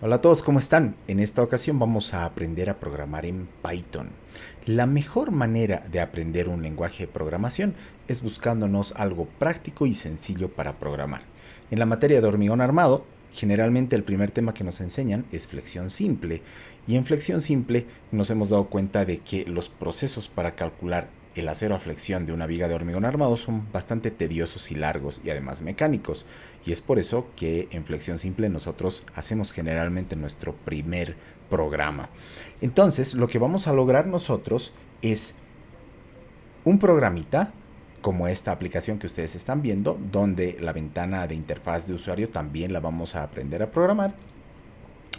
Hola a todos, ¿cómo están? En esta ocasión vamos a aprender a programar en Python. La mejor manera de aprender un lenguaje de programación es buscándonos algo práctico y sencillo para programar. En la materia de hormigón armado, generalmente el primer tema que nos enseñan es flexión simple, y en flexión simple nos hemos dado cuenta de que los procesos para calcular el acero a flexión de una viga de hormigón armado son bastante tediosos y largos y además mecánicos, y es por eso que en flexión simple nosotros hacemos generalmente nuestro primer programa. Entonces lo que vamos a lograr nosotros es un programita como esta aplicación que ustedes están viendo, donde la ventana de interfaz de usuario también la vamos a aprender a programar,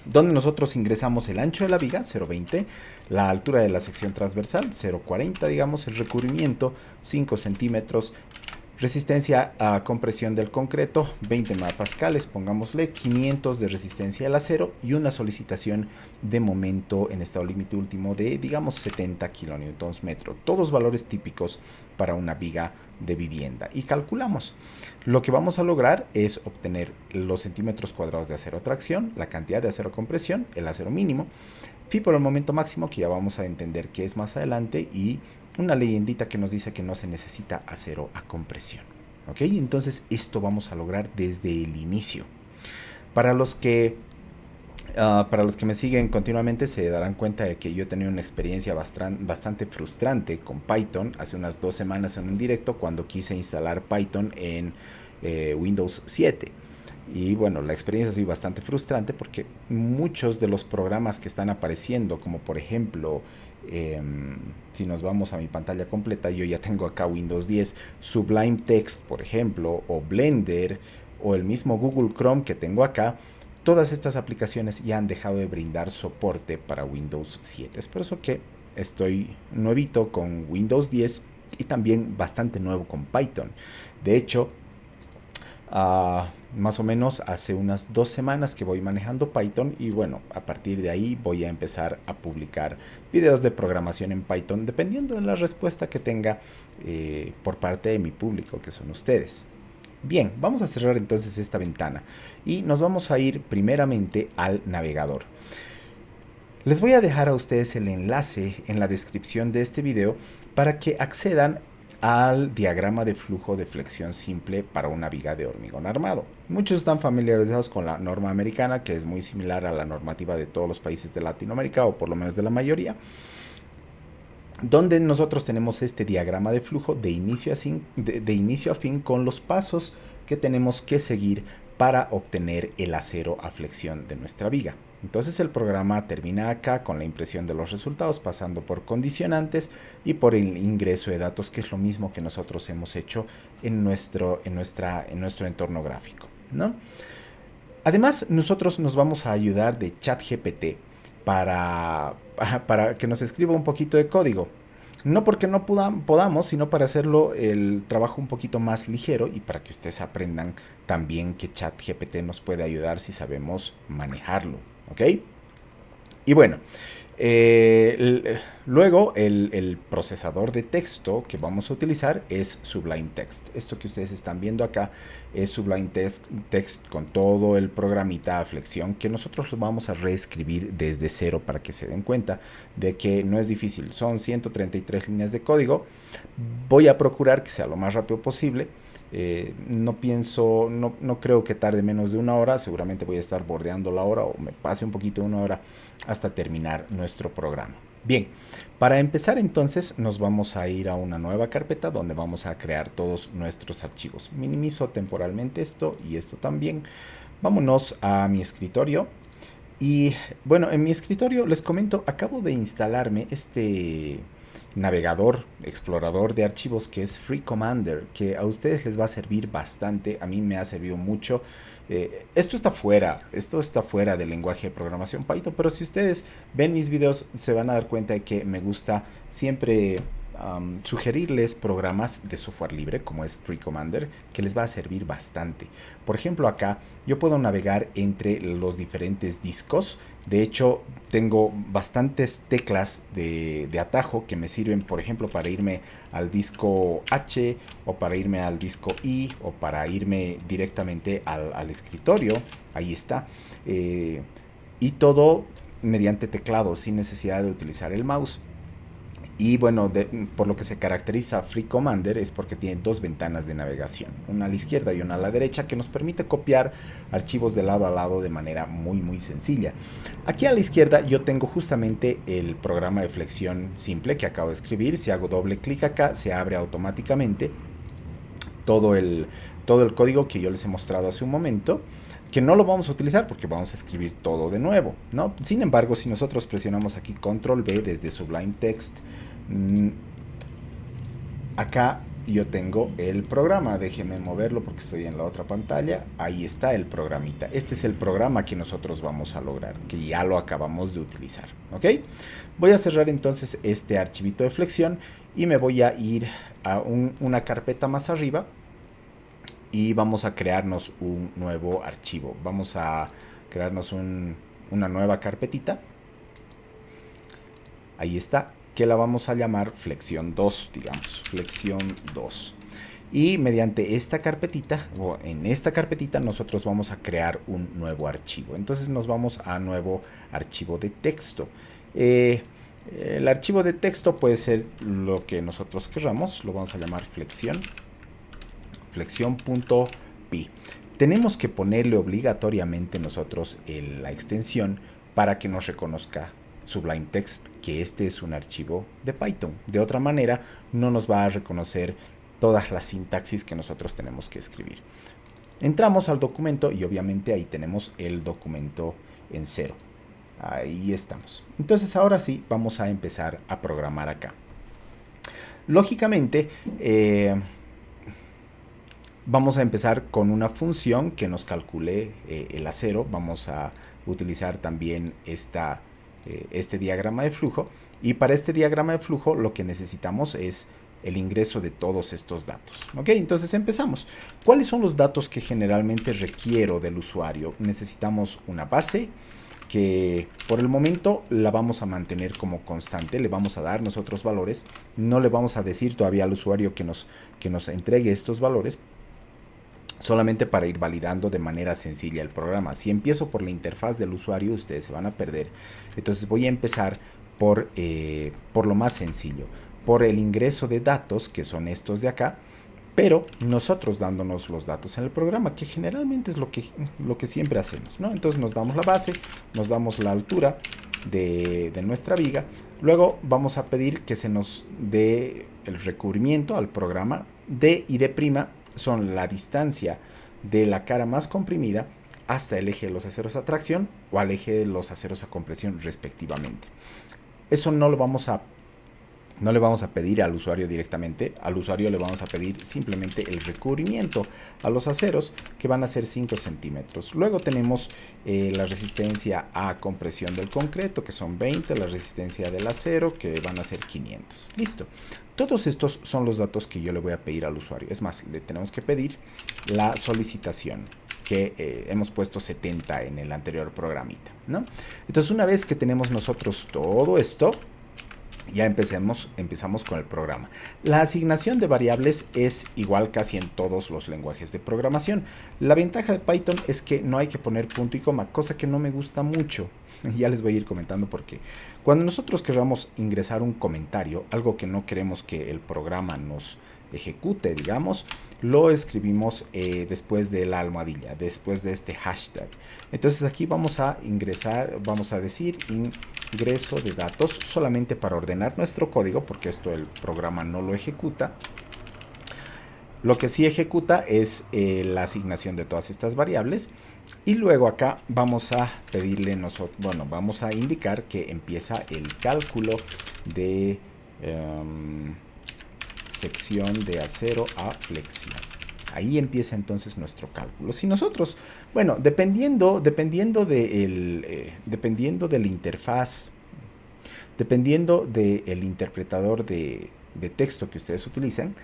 donde nosotros ingresamos el ancho de la viga 0.20, la altura de la sección transversal 0.40, digamos, el recubrimiento 5 centímetros, resistencia a compresión del concreto 20 megapascales, pongámosle 500 de resistencia al acero y una solicitación de momento en estado límite último de, digamos, 70 kilonewtons metro. Todos valores típicos para una viga de vivienda. Y calculamos. Lo que vamos a lograr es obtener los centímetros cuadrados de acero a tracción, la cantidad de acero a compresión, el acero mínimo, phi por el momento máximo, que ya vamos a entender qué es más adelante, y una leyendita que nos dice que no se necesita acero a compresión. ¿Ok? Entonces esto vamos a lograr desde el inicio. Para los que me siguen continuamente se darán cuenta de que yo he tenido una experiencia bastante frustrante con Python hace unas 2 semanas en un directo cuando quise instalar Python en Windows 7. Y bueno, la experiencia ha sido bastante frustrante porque muchos de los programas que están apareciendo, como por ejemplo, si nos vamos a mi pantalla completa, yo ya tengo acá Windows 10, Sublime Text, por ejemplo, o Blender, o el mismo Google Chrome que tengo acá. Todas estas aplicaciones ya han dejado de brindar soporte para Windows 7. Es por eso que estoy nuevito con Windows 10 y también bastante nuevo con Python. De hecho, más o menos hace unas 2 semanas que voy manejando Python, y bueno, a partir de ahí voy a empezar a publicar videos de programación en Python dependiendo de la respuesta que tenga por parte de mi público, que son ustedes. Bien, vamos a cerrar entonces esta ventana y nos vamos a ir primeramente al navegador. Les voy a dejar a ustedes el enlace en la descripción de este video para que accedan al diagrama de flujo de flexión simple para una viga de hormigón armado. Muchos están familiarizados con la norma americana, que es muy similar a la normativa de todos los países de Latinoamérica, o por lo menos de la mayoría, donde nosotros tenemos este diagrama de flujo de inicio a fin con los pasos que tenemos que seguir para obtener el acero a flexión de nuestra viga. Entonces el programa termina acá con la impresión de los resultados, pasando por condicionantes y por el ingreso de datos, que es lo mismo que nosotros hemos hecho en nuestro entorno gráfico, ¿no? Además, nosotros nos vamos a ayudar de ChatGPT para que nos escriba un poquito de código. No porque no podamos, sino para hacerlo el trabajo un poquito más ligero, y para que ustedes aprendan también que ChatGPT nos puede ayudar si sabemos manejarlo. ¿Ok? Y bueno, luego el procesador de texto que vamos a utilizar es Sublime Text. Esto que ustedes están viendo acá es Sublime Text con todo el programita a flexión, que nosotros lo vamos a reescribir desde cero para que se den cuenta de que no es difícil. Son 133 líneas de código. Voy a procurar que sea lo más rápido posible. No creo que tarde menos de una hora. Seguramente voy a estar bordeando la hora, o me pase un poquito de una hora hasta terminar nuestro programa. Bien, para empezar entonces nos vamos a ir a una nueva carpeta donde vamos a crear todos nuestros archivos. Minimizo temporalmente esto y esto también. Vámonos a mi escritorio. Y bueno, en mi escritorio les comento, acabo de instalarme este navegador, explorador de archivos, que es Free Commander, que a ustedes les va a servir bastante. A mí me ha servido mucho. Esto está fuera del lenguaje de programación Python, pero si ustedes ven mis videos se van a dar cuenta de que me gusta siempre sugerirles programas de software libre como es Free Commander, que les va a servir bastante. Por ejemplo, acá yo puedo navegar entre los diferentes discos. De hecho, tengo bastantes teclas de atajo que me sirven, por ejemplo, para irme al disco H, o para irme al disco I, o para irme directamente al escritorio. Ahí está. y todo mediante teclado sin necesidad de utilizar el mouse. Y bueno, por lo que se caracteriza Free Commander es porque tiene dos ventanas de navegación, una a la izquierda y una a la derecha, que nos permite copiar archivos de lado a lado de manera muy sencilla. Aquí a la izquierda yo tengo justamente el programa de flexión simple que acabo de escribir. Si hago doble clic acá, se abre automáticamente todo el código que yo les he mostrado hace un momento, que no lo vamos a utilizar porque vamos a escribir todo de nuevo, ¿no? Sin embargo, si nosotros presionamos aquí Control V desde Sublime Text, acá yo tengo el programa. Déjenme moverlo porque estoy en la otra pantalla. Ahí está el programita. Este es el programa que nosotros vamos a lograr, que ya lo acabamos de utilizar, ¿ok? Voy a cerrar entonces este archivito de flexión y me voy a ir a una carpeta más arriba y vamos a crearnos un nuevo archivo. Vamos a crearnos una nueva carpetita. Ahí está, que la vamos a llamar flexión 2, digamos, flexión 2. Y mediante esta carpetita, o en esta carpetita, nosotros vamos a crear un nuevo archivo. Entonces nos vamos a nuevo archivo de texto. El archivo de texto puede ser lo que nosotros queramos. Lo vamos a llamar flexión.py. Tenemos que ponerle obligatoriamente nosotros la extensión para que nos reconozca Sublime Text que este es un archivo de Python. De otra manera no nos va a reconocer todas las sintaxis que nosotros tenemos que escribir. Entramos al documento y obviamente ahí tenemos el documento en cero. Ahí estamos. Entonces ahora sí vamos a empezar a programar acá. Lógicamente vamos a empezar con una función que nos calcule el acero. Vamos a utilizar también este diagrama de flujo, y para este diagrama de flujo lo que necesitamos es el ingreso de todos estos datos. Ok, entonces empezamos. ¿Cuáles son los datos que generalmente requiero del usuario? Necesitamos una base que por el momento la vamos a mantener como constante. Le vamos a dar nosotros valores. No le vamos a decir todavía al usuario que nos entregue estos valores, solamente para ir validando de manera sencilla el programa. Si empiezo por la interfaz del usuario, ustedes se van a perder. Entonces voy a empezar por lo más sencillo, por el ingreso de datos, que son estos de acá, pero nosotros dándonos los datos en el programa, que generalmente es lo que siempre hacemos, ¿no? Entonces nos damos la base, nos damos la altura de nuestra viga, luego vamos a pedir que se nos dé el recubrimiento al programa. D y D' son la distancia de la cara más comprimida hasta el eje de los aceros a tracción o al eje de los aceros a compresión respectivamente. Eso no le vamos a pedir al usuario directamente. Al usuario le vamos a pedir simplemente el recubrimiento a los aceros, que van a ser 5 centímetros. Luego tenemos la resistencia a compresión del concreto, que son 20, la resistencia del acero, que van a ser 500. Listo. Todos estos son los datos que yo le voy a pedir al usuario. Es más, le tenemos que pedir la solicitación, que hemos puesto 70 en el anterior programita, ¿no? Entonces, una vez que tenemos nosotros todo esto, ya empezamos con el programa. La asignación de variables es igual casi en todos los lenguajes de programación. La ventaja de Python es que no hay que poner punto y coma, cosa que no me gusta mucho. Ya les voy a ir comentando por qué. Cuando nosotros queramos ingresar un comentario, algo que no queremos que el programa nos ejecute, digamos, lo escribimos después de la almohadilla, después de este hashtag. Entonces aquí vamos a ingresar, vamos a decir ingreso de datos, solamente para ordenar nuestro código, porque esto el programa no lo ejecuta. Lo que sí ejecuta es la asignación de todas estas variables. Y luego acá vamos a pedirle vamos a indicar que empieza el cálculo de sección de acero a flexión. Ahí empieza entonces nuestro cálculo. Si nosotros, dependiendo de la interfaz, dependiendo del interpretador de texto que ustedes utilicen,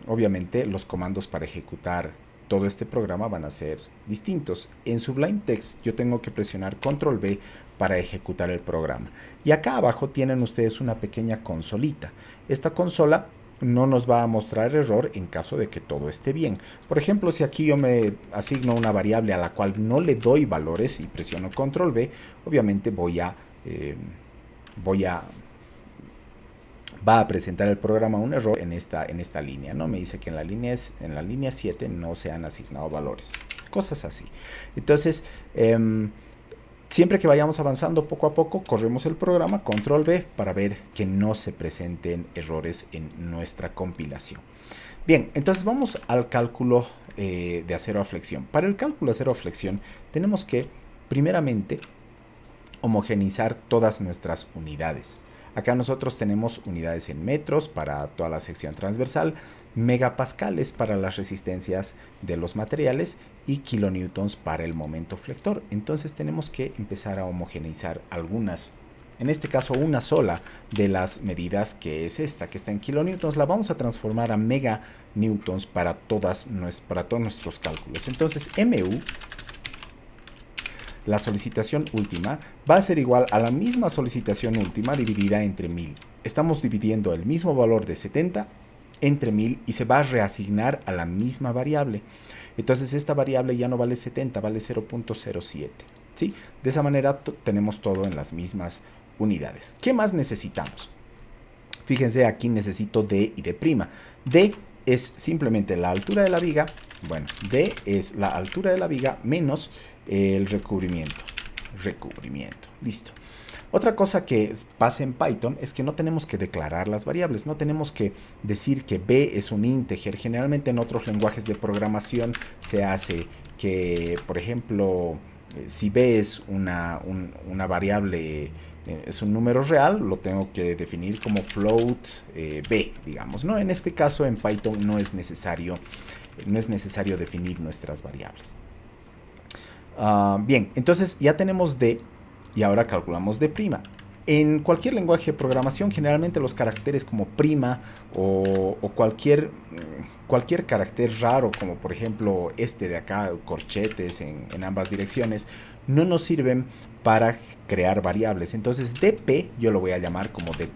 obviamente los comandos para ejecutar todo este programa van a ser distintos. En Sublime Text yo tengo que presionar Control V para ejecutar el programa. Y acá abajo tienen ustedes una pequeña consolita. Esta consola no nos va a mostrar error en caso de que todo esté bien. Por ejemplo, si aquí yo me asigno una variable a la cual no le doy valores y presiono control V, obviamente va a presentar el programa un error en esta línea, ¿no? Me dice que en la línea 7 no se han asignado valores. Cosas así. Entonces, siempre que vayamos avanzando poco a poco, corremos el programa, control V, para ver que no se presenten errores en nuestra compilación. Bien, entonces vamos al cálculo de acero a flexión. Para el cálculo de acero a flexión tenemos que, primeramente, homogeneizar todas nuestras unidades. Acá nosotros tenemos unidades en metros para toda la sección transversal, megapascales para las resistencias de los materiales y kilonewtons para el momento flector. Entonces tenemos que empezar a homogeneizar algunas. En este caso, una sola de las medidas, que es esta, que está en kilonewtons, la vamos a transformar a meganewtons para todos nuestros cálculos. Entonces, MU, la solicitación última, va a ser igual a la misma solicitación última dividida entre 1000. Estamos dividiendo el mismo valor de 70 entre 1000 y se va a reasignar a la misma variable. Entonces esta variable ya no vale 70, vale 0.07. ¿Sí? De esa manera tenemos todo en las mismas unidades. ¿Qué más necesitamos? Fíjense, aquí necesito D y D'. D es simplemente la altura de la viga. Bueno, D es la altura de la viga menos el recubrimiento. Listo. Otra cosa que pasa en Python es que no tenemos que declarar las variables, no tenemos que decir que b es un integer. Generalmente en otros lenguajes de programación se hace que, por ejemplo, si b es una variable, es un número real, lo tengo que definir como float b, digamos, ¿no? En este caso en Python no es necesario definir nuestras variables. Bien, entonces ya tenemos d y ahora calculamos d'. En cualquier lenguaje de programación, generalmente los caracteres como prima o cualquier carácter raro, como por ejemplo este de acá, corchetes en ambas direcciones, no nos sirven para crear variables. Entonces dp yo lo voy a llamar como d'.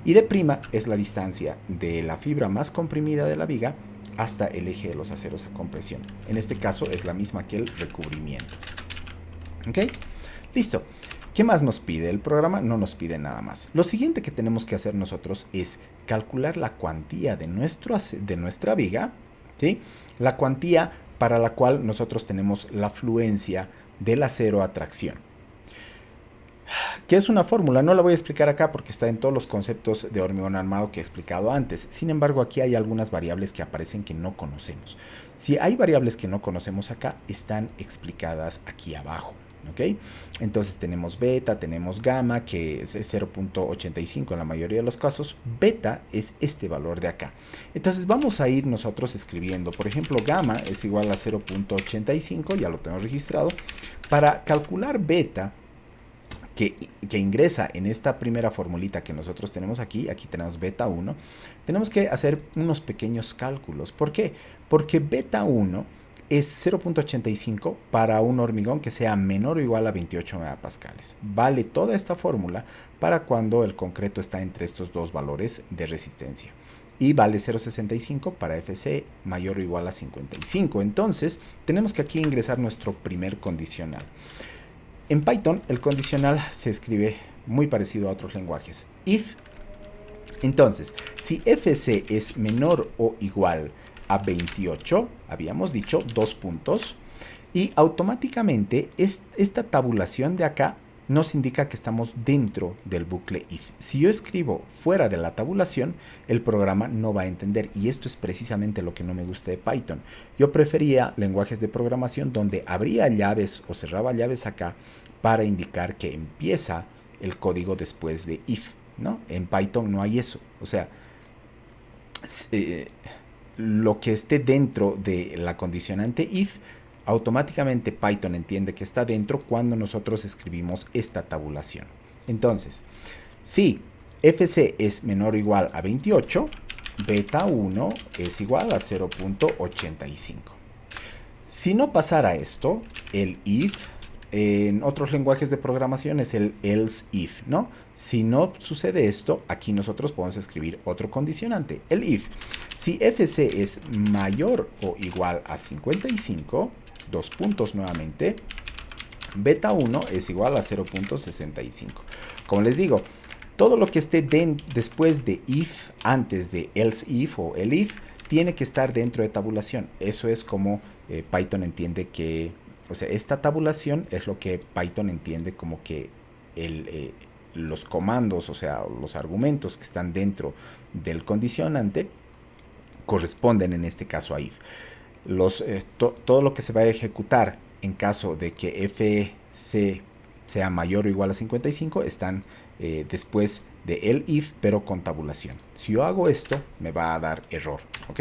Y d' es la distancia de la fibra más comprimida de la viga hasta el eje de los aceros a compresión. En este caso es la misma que el recubrimiento. ¿Ok? Listo. ¿Qué más nos pide el programa? No nos pide nada más. Lo siguiente que tenemos que hacer nosotros es calcular la cuantía de nuestra viga, ¿sí? La cuantía para la cual nosotros tenemos la fluencia del acero a tracción. ¿Qué es una fórmula? No la voy a explicar acá porque está en todos los conceptos de hormigón armado que he explicado antes. Sin embargo, aquí hay algunas variables que aparecen que no conocemos. Si hay variables que no conocemos acá, están explicadas aquí abajo. ¿Ok? Entonces tenemos beta, tenemos gamma, que es 0.85 en la mayoría de los casos. Beta es este valor de acá. Entonces vamos a ir nosotros escribiendo, por ejemplo, gamma es igual a 0.85, ya lo tengo registrado. Para calcular beta, que ingresa en esta primera formulita que nosotros tenemos aquí tenemos beta 1, tenemos que hacer unos pequeños cálculos. ¿Por qué? Porque beta 1 es 0.85 para un hormigón que sea menor o igual a 28 megapascales. Vale toda esta fórmula para cuando el concreto está entre estos dos valores de resistencia. Y vale 0.65 para FC mayor o igual a 55. Entonces, tenemos que aquí ingresar nuestro primer condicional. En Python, el condicional se escribe muy parecido a otros lenguajes. If. Entonces, si FC es menor o igual a 28, habíamos dicho, 2 puntos, y automáticamente esta tabulación de acá nos indica que estamos dentro del bucle if. Si yo escribo fuera de la tabulación, el programa no va a entender, y esto es precisamente lo que no me gusta de Python. Yo prefería lenguajes de programación donde abría llaves o cerraba llaves acá para indicar que empieza el código después de if, ¿no? En Python no hay eso, o sea, lo que esté dentro de la condicionante if, automáticamente Python entiende que está dentro cuando nosotros escribimos esta tabulación. Entonces, si FC es menor o igual a 28, beta 1 es igual a 0.85. Si no pasara esto, el if en otros lenguajes de programación es el else if, ¿no? Si no sucede esto, aquí nosotros podemos escribir otro condicionante, el if. Si fc es mayor o igual a 55, dos puntos nuevamente, beta 1 es igual a 0.65. Como les digo, todo lo que esté después de if, antes de else if o el if, tiene que estar dentro de tabulación. Eso es como Python entiende que, o sea, esta tabulación es lo que Python entiende como que los comandos, o sea, los argumentos que están dentro del condicionante corresponden en este caso a if. Todo lo que se va a ejecutar en caso de que fc sea mayor o igual a 55 están después de el if, pero con tabulación. Si yo hago esto, me va a dar error, ¿ok?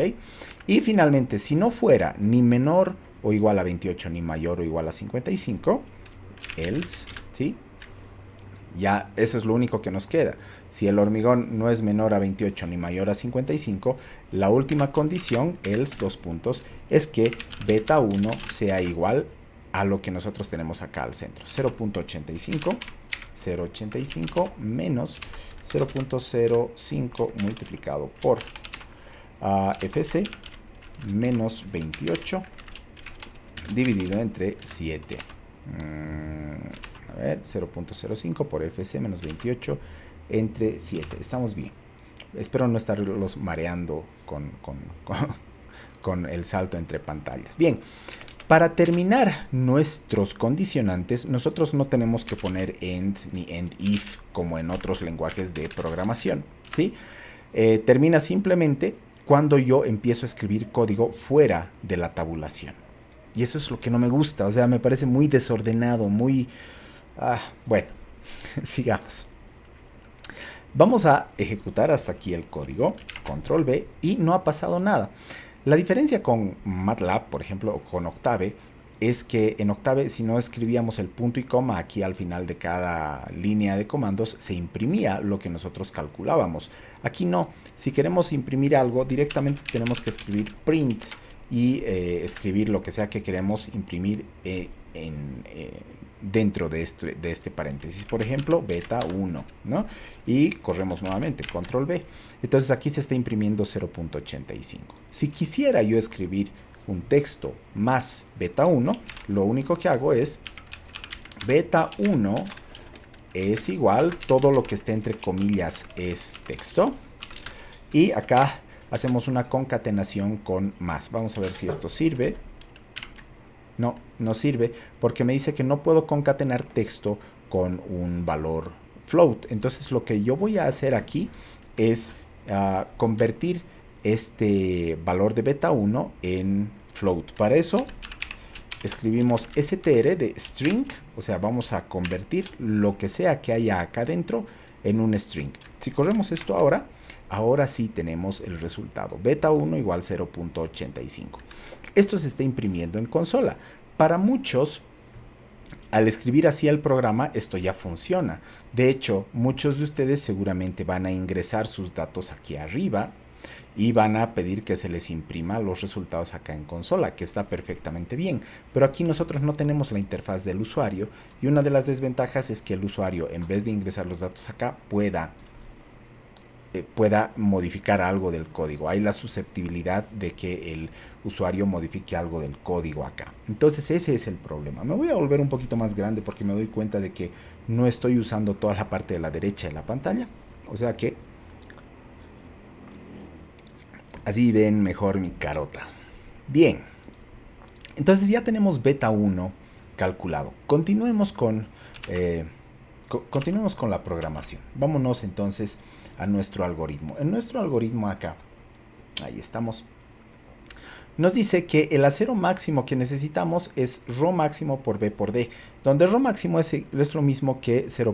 Y finalmente, si no fuera ni menor o igual a 28, ni mayor o igual a 55, else, ¿sí? Ya eso es lo único que nos queda. Si el hormigón no es menor a 28 ni mayor a 55, la última condición, else, dos puntos, es que beta 1 sea igual a lo que nosotros tenemos acá al centro. 0.85, 0.85 menos 0.05 multiplicado por fc menos 28 dividido entre 7. A ver, 0.05 por fc menos 28 entre 7. Estamos bien. Espero no estarlos mareando con el salto entre pantallas. Bien, para terminar nuestros condicionantes, nosotros no tenemos que poner end ni end if como en otros lenguajes de programación, ¿sí? Termina simplemente cuando yo empiezo a escribir código fuera de la tabulación. Y eso es lo que no me gusta, o sea, me parece muy desordenado, muy... bueno, sigamos. Vamos a ejecutar hasta aquí el código, control B, y no ha pasado nada. La diferencia con MATLAB, por ejemplo, o con Octave, es que en Octave, si no escribíamos el punto y coma aquí al final de cada línea de comandos, se imprimía lo que nosotros calculábamos. Aquí no. Si queremos imprimir algo, directamente tenemos que escribir print y escribir lo que sea que queremos imprimir dentro de este paréntesis. Por ejemplo, beta 1, ¿no? Y corremos nuevamente, control B. Entonces aquí se está imprimiendo 0.85. Si quisiera yo escribir un texto más beta 1, lo único que hago es beta 1 es igual, todo lo que esté entre comillas es texto. Y acá hacemos una concatenación con más. Vamos a ver si esto sirve. No, no sirve porque me dice que no puedo concatenar texto con un valor float. Entonces lo que yo voy a hacer aquí es convertir este valor de beta 1 en float. Para eso escribimos str de string, o sea, vamos a convertir lo que sea que haya acá dentro en un string. Si corremos esto ahora sí tenemos el resultado. Beta 1 igual 0.85. Esto se está imprimiendo en consola. Para muchos, al escribir así el programa, esto ya funciona. De hecho, muchos de ustedes seguramente van a ingresar sus datos aquí arriba y van a pedir que se les imprima los resultados acá en consola, que está perfectamente bien. Pero aquí nosotros no tenemos la interfaz del usuario y una de las desventajas es que el usuario, en vez de ingresar los datos acá, pueda modificar algo del código. Hay la susceptibilidad de que el usuario modifique algo del código acá. Entonces ese es el problema. Me voy a volver un poquito más grande porque me doy cuenta de que no estoy usando toda la parte de la derecha de la pantalla. O sea que así ven mejor mi carota. Bien. Entonces ya tenemos beta 1 calculado. Continuemos con la programación. Vámonos entonces a nuestro algoritmo. En nuestro algoritmo acá, ahí estamos, nos dice que el acero máximo que necesitamos es ρ máximo por b por d, donde ρ máximo es lo mismo que ρ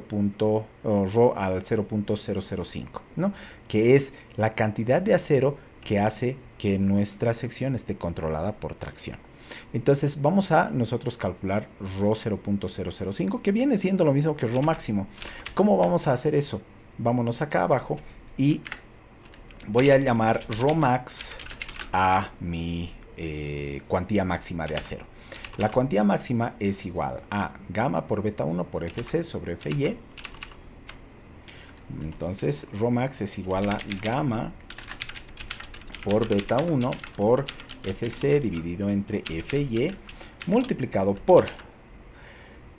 al 0.005, ¿no? Que es la cantidad de acero que hace que nuestra sección esté controlada por tracción. Entonces vamos a nosotros calcular ρ 0.005, que viene siendo lo mismo que ρ máximo. ¿Cómo vamos a hacer eso? Vámonos acá abajo y voy a llamar ρ max a mi cuantía máxima de acero. La cuantía máxima es igual a gamma por beta 1 por fc sobre fy. Entonces, Rhomax es igual a gamma por beta 1 por fc dividido entre fy multiplicado por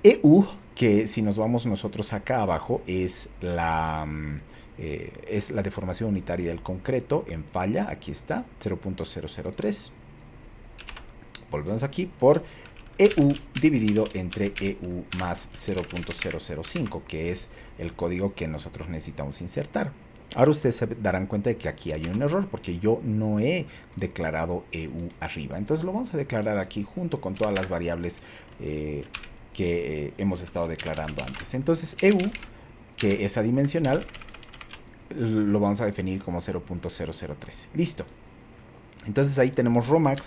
EU, que si nos vamos nosotros acá abajo es la deformación unitaria del concreto en falla. Aquí está, 0.003. Volvemos aquí por EU dividido entre EU más 0.005, que es el código que nosotros necesitamos insertar. Ahora ustedes se darán cuenta de que aquí hay un error porque yo no he declarado EU arriba. Entonces lo vamos a declarar aquí junto con todas las variables que hemos estado declarando antes. Entonces EU, que es adimensional, lo vamos a definir como 0.003. Listo. Entonces ahí tenemos Rhomax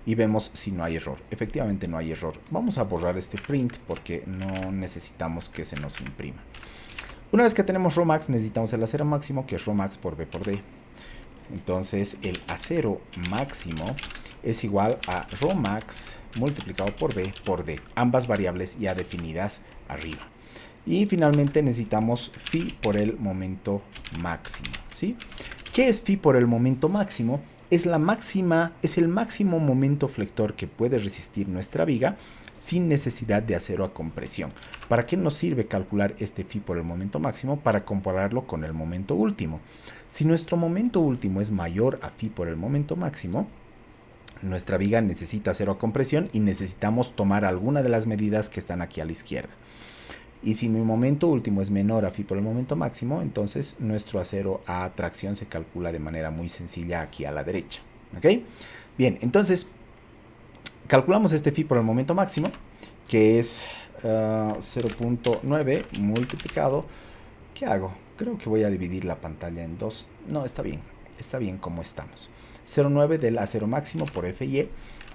y vemos si no hay error. Efectivamente no hay error. Vamos a borrar este print porque no necesitamos que se nos imprima. Una vez que tenemos Rhomax, necesitamos el acero máximo, que es Rhomax por B por D. Entonces el acero máximo es igual a Rhomax multiplicado por B por D. Ambas variables ya definidas arriba. Y finalmente necesitamos phi por el momento máximo, ¿sí? ¿Qué es phi por el momento máximo? Es el máximo momento flector que puede resistir nuestra viga sin necesidad de acero a compresión. ¿Para qué nos sirve calcular este phi por el momento máximo? Para compararlo con el momento último. Si nuestro momento último es mayor a phi por el momento máximo, nuestra viga necesita acero a compresión y necesitamos tomar alguna de las medidas que están aquí a la izquierda. Y si mi momento último es menor a phi por el momento máximo, entonces nuestro acero a tracción se calcula de manera muy sencilla aquí a la derecha. ¿Ok? Bien, entonces calculamos este phi por el momento máximo, que es 0.9 multiplicado. ¿Qué hago? Creo que voy a dividir la pantalla en dos. No, está bien como estamos. 0.9 del acero máximo por FY,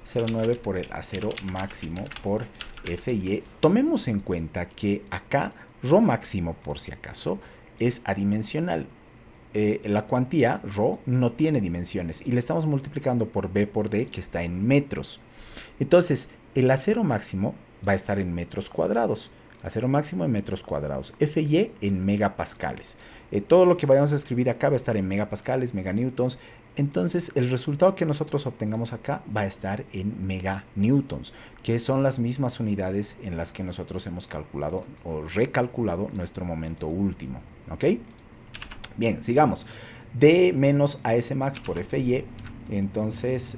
0.9 por el acero máximo por FY. Tomemos en cuenta que acá Rho máximo, por si acaso, es adimensional. La cuantía Rho no tiene dimensiones y le estamos multiplicando por B por D, que está en metros. Entonces, el acero máximo va a estar en metros cuadrados. Acero máximo en metros cuadrados. FY en megapascales. Todo lo que vayamos a escribir acá va a estar en megapascales, meganewtons. Entonces, el resultado que nosotros obtengamos acá va a estar en meganewtons, que son las mismas unidades en las que nosotros hemos calculado o recalculado nuestro momento último. ¿Ok? Bien, sigamos. D menos AS max por FY. Entonces,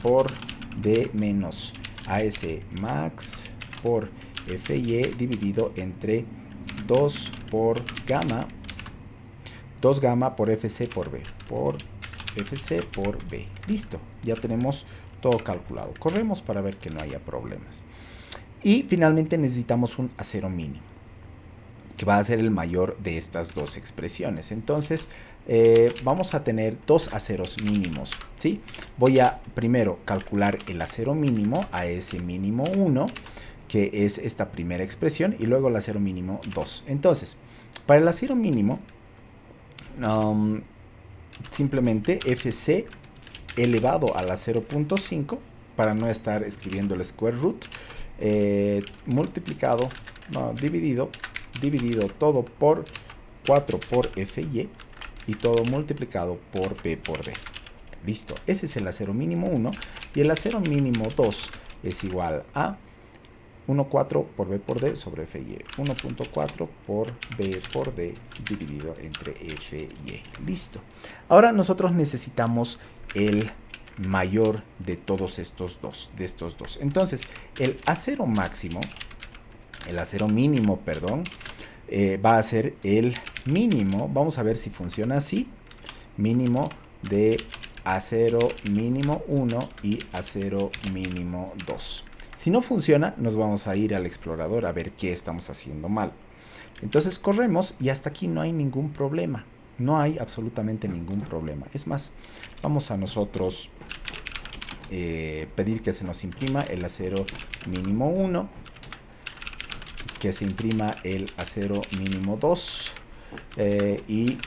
por D menos AS max por FY dividido entre 2 por gamma. 2 gamma por FC por B. Por FC por B. Listo. Ya tenemos todo calculado. Corremos para ver que no haya problemas. Y finalmente necesitamos un acero mínimo, que va a ser el mayor de estas dos expresiones. Entonces, vamos a tener dos aceros mínimos, ¿sí? Voy a primero calcular el acero mínimo, AS mínimo 1, que es esta primera expresión, y luego el acero mínimo 2. Entonces, para el acero mínimo, simplemente FC elevado a la 0.5, para no estar escribiendo el square root, multiplicado, dividido todo por 4 por FY y todo multiplicado por B por D. Listo, ese es el acero mínimo 1 y el acero mínimo 2 es igual a 1.4 por B por D sobre FY, 1.4 por B por D dividido entre FY. Listo. Ahora nosotros necesitamos el mayor de todos estos dos, Entonces, el acero mínimo, perdón, va a ser el mínimo. Vamos a ver si funciona así. Mínimo de acero mínimo 1 y acero mínimo 2. Si no funciona, nos vamos a ir al explorador a ver qué estamos haciendo mal. Entonces corremos y hasta aquí no hay ningún problema. No hay absolutamente ningún problema. Es más, vamos a nosotros pedir que se nos imprima el acero mínimo 1, que se imprima el acero mínimo 2 y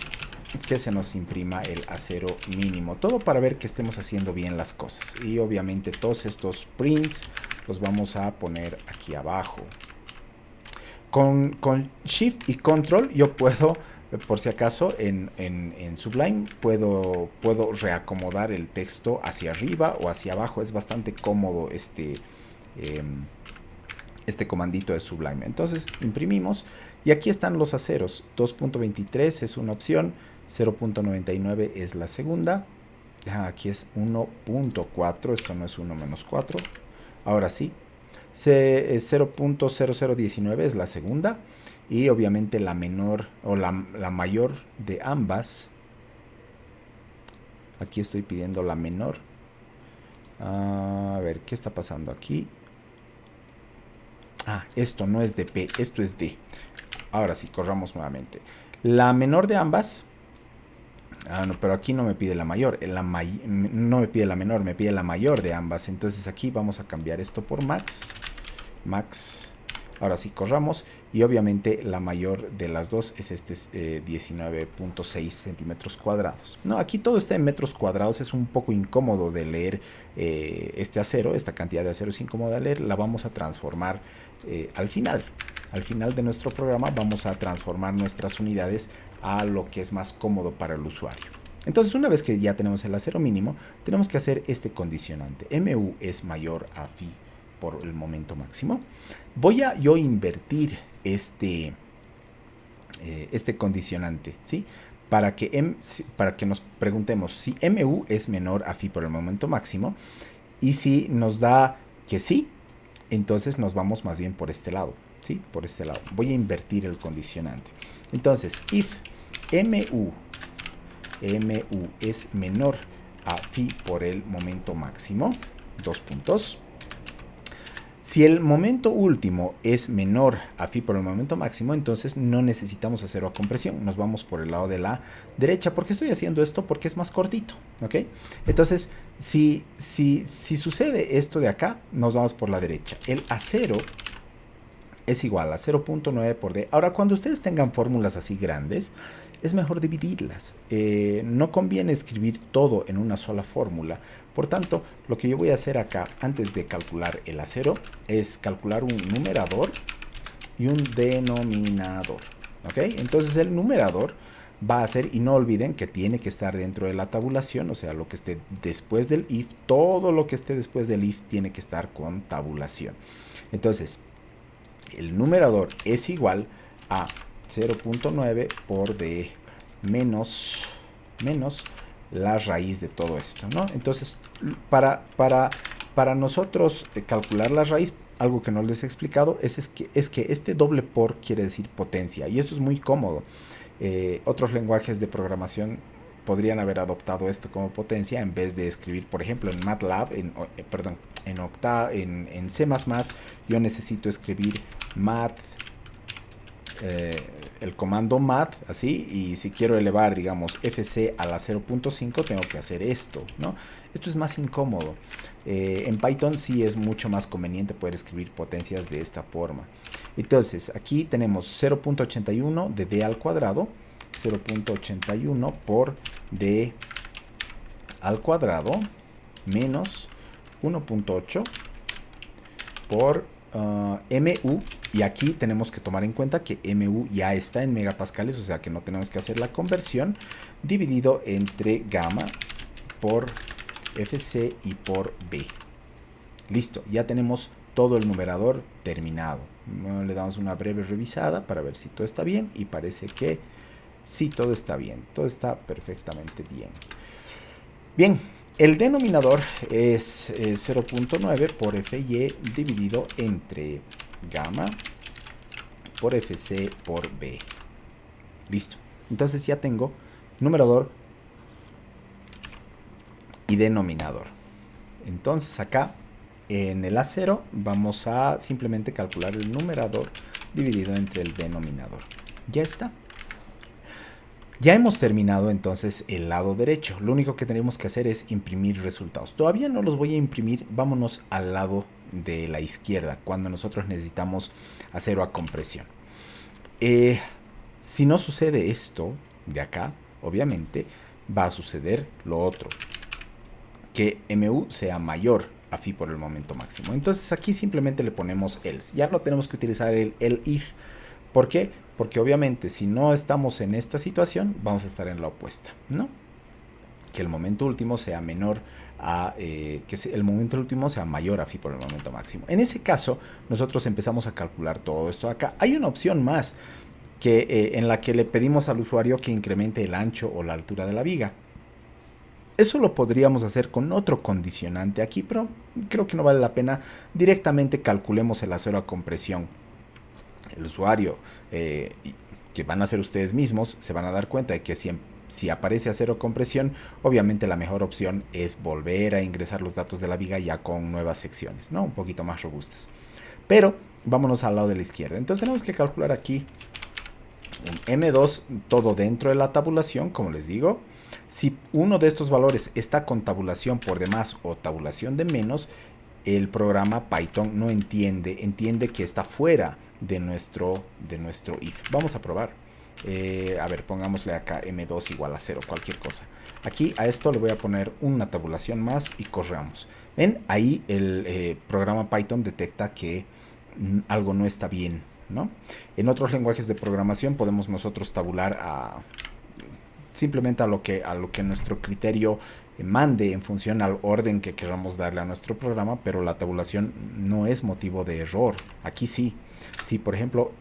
que se nos imprima el acero mínimo. Todo para ver que estemos haciendo bien las cosas. Y obviamente todos estos prints los vamos a poner aquí abajo. Con Shift y Control yo puedo, por si acaso, en Sublime puedo reacomodar el texto hacia arriba o hacia abajo. Es bastante cómodo este comandito de Sublime. Entonces imprimimos y aquí están los aceros. 2.23 es una opción, 0.99 es la segunda. Aquí es 1.4, esto no es 1 menos 4. Ahora sí. 0.0019 es la segunda. Y obviamente la menor o la mayor de ambas. Aquí estoy pidiendo la menor. A ver, ¿qué está pasando aquí? Esto no es de P, esto es D. Ahora sí, corramos nuevamente. La menor de ambas. No, pero aquí no me pide la mayor. No me pide la menor, me pide la mayor de ambas. Entonces aquí vamos a cambiar esto por max. Max. Ahora sí, corramos. Y obviamente la mayor de las dos es 19.6 centímetros cuadrados. No, aquí todo está en metros cuadrados. Es un poco incómodo de leer este acero. Esta cantidad de acero es incómoda de leer. La vamos a transformar al final. Al final de nuestro programa vamos a transformar nuestras unidades a lo que es más cómodo para el usuario. Entonces, una vez que ya tenemos el acero mínimo, tenemos que hacer este condicionante. MU es mayor a phi por el momento máximo. Voy a yo invertir este condicionante, ¿sí? Para que nos preguntemos si MU es menor a phi por el momento máximo, y si nos da que sí, entonces nos vamos más bien por este lado, ¿sí? Por este lado. Voy a invertir el condicionante. Entonces, if MU es menor a phi por el momento máximo, dos puntos. Si el momento último es menor a phi por el momento máximo, entonces no necesitamos acero a compresión. Nos vamos por el lado de la derecha. ¿Por qué estoy haciendo esto? Porque es más cortito, ¿ok? Entonces, si sucede esto de acá, nos vamos por la derecha. El acero es igual a 0.9 por D. Ahora, cuando ustedes tengan fórmulas así grandes, es mejor dividirlas. No conviene escribir todo en una sola fórmula. Por tanto, lo que yo voy a hacer acá, antes de calcular el acero, es calcular un numerador y un denominador. ¿Ok? Entonces, el numerador va a ser, y no olviden que tiene que estar dentro de la tabulación, o sea, lo que esté después del if, todo lo que esté después del if tiene que estar con tabulación. Entonces, el numerador es igual a 0.9 por D menos la raíz de todo esto, ¿no? Entonces, para nosotros calcular la raíz, algo que no les he explicado es que este doble por quiere decir potencia, y esto es muy cómodo. Otros lenguajes de programación podrían haber adoptado esto como potencia en vez de escribir, por ejemplo, en MATLAB, en C++, yo necesito escribir math, el comando math, así, y si quiero elevar, digamos, fc a la 0.5, tengo que hacer esto, ¿no? Esto es más incómodo. En Python sí es mucho más conveniente poder escribir potencias de esta forma. Entonces, aquí tenemos 0.81 de d al cuadrado, 0.81 por d al cuadrado, menos 1.8 por MU, y aquí tenemos que tomar en cuenta que MU ya está en megapascales, o sea que no tenemos que hacer la conversión, dividido entre gamma por FC y por B. Listo, ya tenemos todo el numerador terminado. Le damos una breve revisada para ver si todo está bien, y parece que sí, todo está bien, todo está perfectamente bien. Bien, el denominador es 0.9 por FY dividido entre gamma por FC por B. Listo. Entonces ya tengo numerador y denominador. Entonces acá en el A0 vamos a simplemente calcular el numerador dividido entre el denominador. Ya está. Ya hemos terminado entonces el lado derecho. Lo único que tenemos que hacer es imprimir resultados. Todavía no los voy a imprimir. Vámonos al lado de la izquierda, cuando nosotros necesitamos acero a compresión. Si no sucede esto de acá, obviamente va a suceder lo otro, que MU sea mayor a phi por el momento máximo. Entonces aquí simplemente le ponemos else. Ya no tenemos que utilizar el if. ¿Por qué? Porque obviamente si no estamos en esta situación, vamos a estar en la opuesta, ¿no? Que el momento último sea menor a el momento último sea mayor a phi por el momento máximo. En ese caso, nosotros empezamos a calcular todo esto acá. Hay una opción más en la que le pedimos al usuario que incremente el ancho o la altura de la viga. Eso lo podríamos hacer con otro condicionante aquí, pero creo que no vale la pena. Directamente calculemos el acero a compresión. El usuario, que van a ser ustedes mismos, se van a dar cuenta de que si aparece acero compresión, obviamente la mejor opción es volver a ingresar los datos de la viga ya con nuevas secciones, ¿no? Un poquito más robustas. Pero vámonos al lado de la izquierda. Entonces tenemos que calcular aquí un M2, todo dentro de la tabulación, como les digo. Si uno de estos valores está con tabulación por demás o tabulación de menos, el programa Python no entiende que está fuera de nuestro if. Vamos a probar. A ver, pongámosle acá M2 igual a 0, cualquier cosa. Aquí a esto le voy a poner una tabulación más y corramos. ¿Ven? Ahí el programa Python detecta que algo no está bien, ¿no? En otros lenguajes de programación podemos nosotros tabular simplemente a lo que nuestro criterio mande en función al orden que queramos darle a nuestro programa, pero la tabulación no es motivo de error. Aquí sí. Si por ejemplo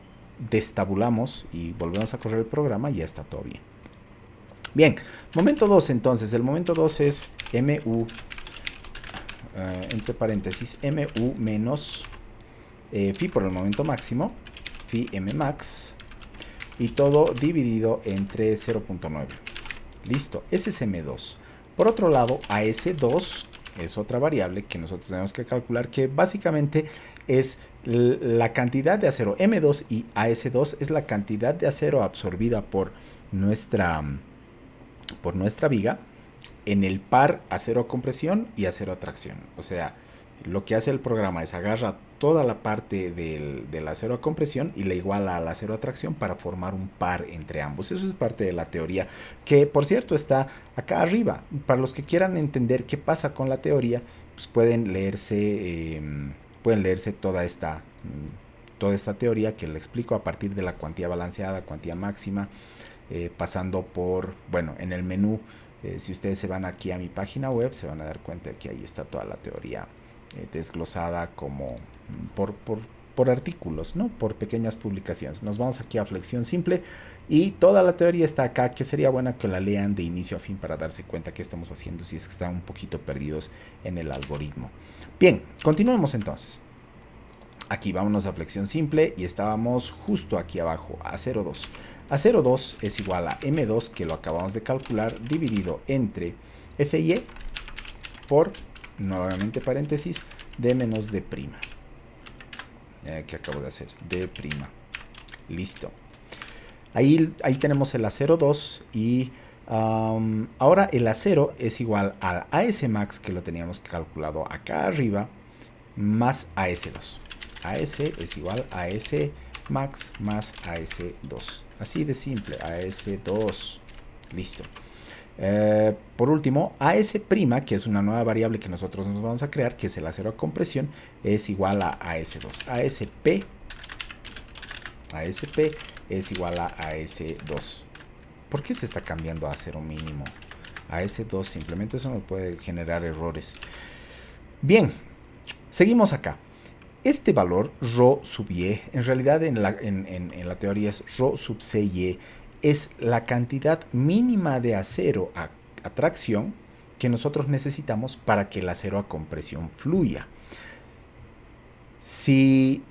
destabulamos y volvemos a correr el programa, ya está todo bien. Bien, momento 2 entonces. El momento 2 es mu, entre paréntesis, mu menos phi por el momento máximo, phi mmax, y todo dividido entre 0.9. Listo, ese es M2. Por otro lado, AS2 es otra variable que nosotros tenemos que calcular, que básicamente es la cantidad de acero. M2 y AS2 es la cantidad de acero absorbida por nuestra viga en el par acero a compresión y acero a tracción. O sea, lo que hace el programa es agarra toda la parte del acero a compresión y la iguala al acero a tracción para formar un par entre ambos. Eso es parte de la teoría, que por cierto está acá arriba. Para los que quieran entender qué pasa con la teoría, pues pueden leerse toda esta teoría que le explico a partir de la cuantía balanceada, cuantía máxima, pasando por, bueno, en el menú. Si ustedes se van aquí a mi página web, se van a dar cuenta de que ahí está toda la teoría desglosada como por artículos, ¿no? Por pequeñas publicaciones. Nos vamos aquí a flexión simple y toda la teoría está acá, que sería buena que la lean de inicio a fin para darse cuenta qué estamos haciendo si es que están un poquito perdidos en el algoritmo. Bien, continuemos entonces. Aquí vámonos a flexión simple y estábamos justo aquí abajo, A02. A02 es igual a M2, que lo acabamos de calcular, dividido entre FY por, nuevamente paréntesis, D menos D'. Que acabo de hacer, D'. Listo. Ahí tenemos el A02 y ahora el A0 es igual al AS max, que lo teníamos calculado acá arriba, más AS2. AS es igual a AS max más AS2. Así de simple, AS2. Listo. Por último, AS', que es una nueva variable que nosotros nos vamos a crear, que es el acero a compresión, es igual a AS2. ASP es igual a AS2. ¿Por qué se está cambiando a acero mínimo? AS2, simplemente eso nos puede generar errores. Bien, seguimos acá. Este valor, ρ sub y, en realidad en la teoría es ρ sub CY, es la cantidad mínima de acero a tracción que nosotros necesitamos para que el acero a compresión fluya. Si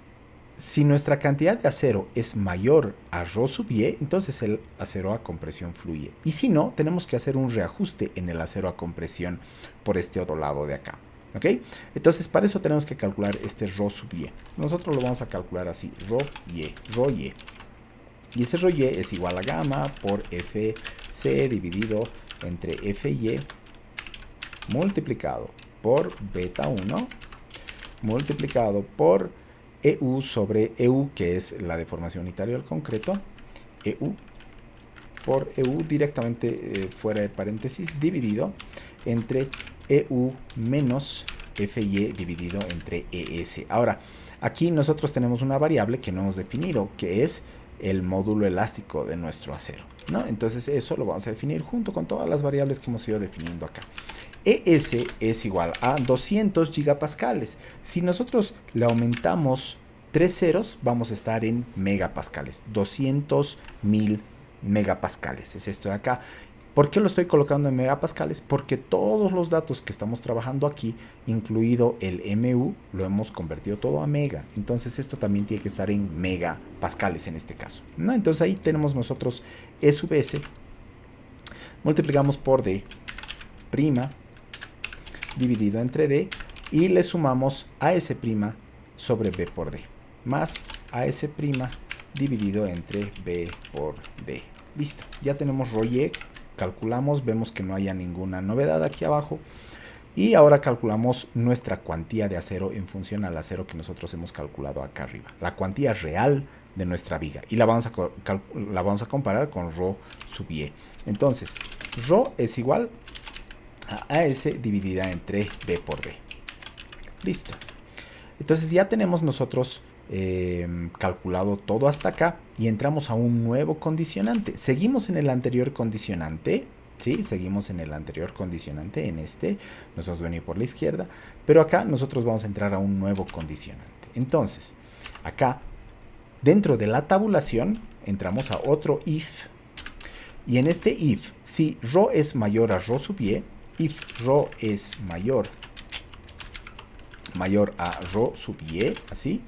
nuestra cantidad de acero es mayor a ρ sub y, entonces el acero a compresión fluye. Y si no, tenemos que hacer un reajuste en el acero a compresión por este otro lado de acá. ¿Ok? Entonces para eso tenemos que calcular este ρ sub y. Nosotros lo vamos a calcular así, ρ y. Y ese ρ y es igual a gamma por FC dividido entre FY multiplicado por beta 1 multiplicado por EU sobre EU, que es la deformación unitaria del concreto, EU por EU directamente fuera de paréntesis, dividido entre EU menos FY dividido entre ES. Ahora, aquí nosotros tenemos una variable que no hemos definido, que es el módulo elástico de nuestro acero, ¿no? Entonces eso lo vamos a definir junto con todas las variables que hemos ido definiendo acá. ES es igual a 200 gigapascales. Si nosotros le aumentamos 3 ceros, vamos a estar en megapascales. 200.000 megapascales. Es esto de acá. ¿Por qué lo estoy colocando en megapascales? Porque todos los datos que estamos trabajando aquí, incluido el MU, lo hemos convertido todo a mega. Entonces esto también tiene que estar en megapascales en este caso, ¿no? Entonces ahí tenemos nosotros E sub S. Multiplicamos por D prima dividido entre D y le sumamos AS prima sobre B por D más AS prima dividido entre B por D. Listo, ya tenemos ρy. Calculamos, vemos que no haya ninguna novedad aquí abajo y ahora calculamos nuestra cuantía de acero en función al acero que nosotros hemos calculado acá arriba, la cuantía real de nuestra viga, y la vamos a comparar con ρ sub y. Entonces ρ es igual a AS dividida entre B por D. Listo. Entonces ya tenemos nosotros calculado todo hasta acá y entramos a un nuevo condicionante. Seguimos en el anterior condicionante, ¿sí? Seguimos en el anterior condicionante, en este, nos vamos a venir por la izquierda, pero acá nosotros vamos a entrar a un nuevo condicionante. Entonces, acá, dentro de la tabulación, entramos a otro if, y en este if, si ρ es mayor a ρ sub y, if ρ es mayor a ρ sub y, así.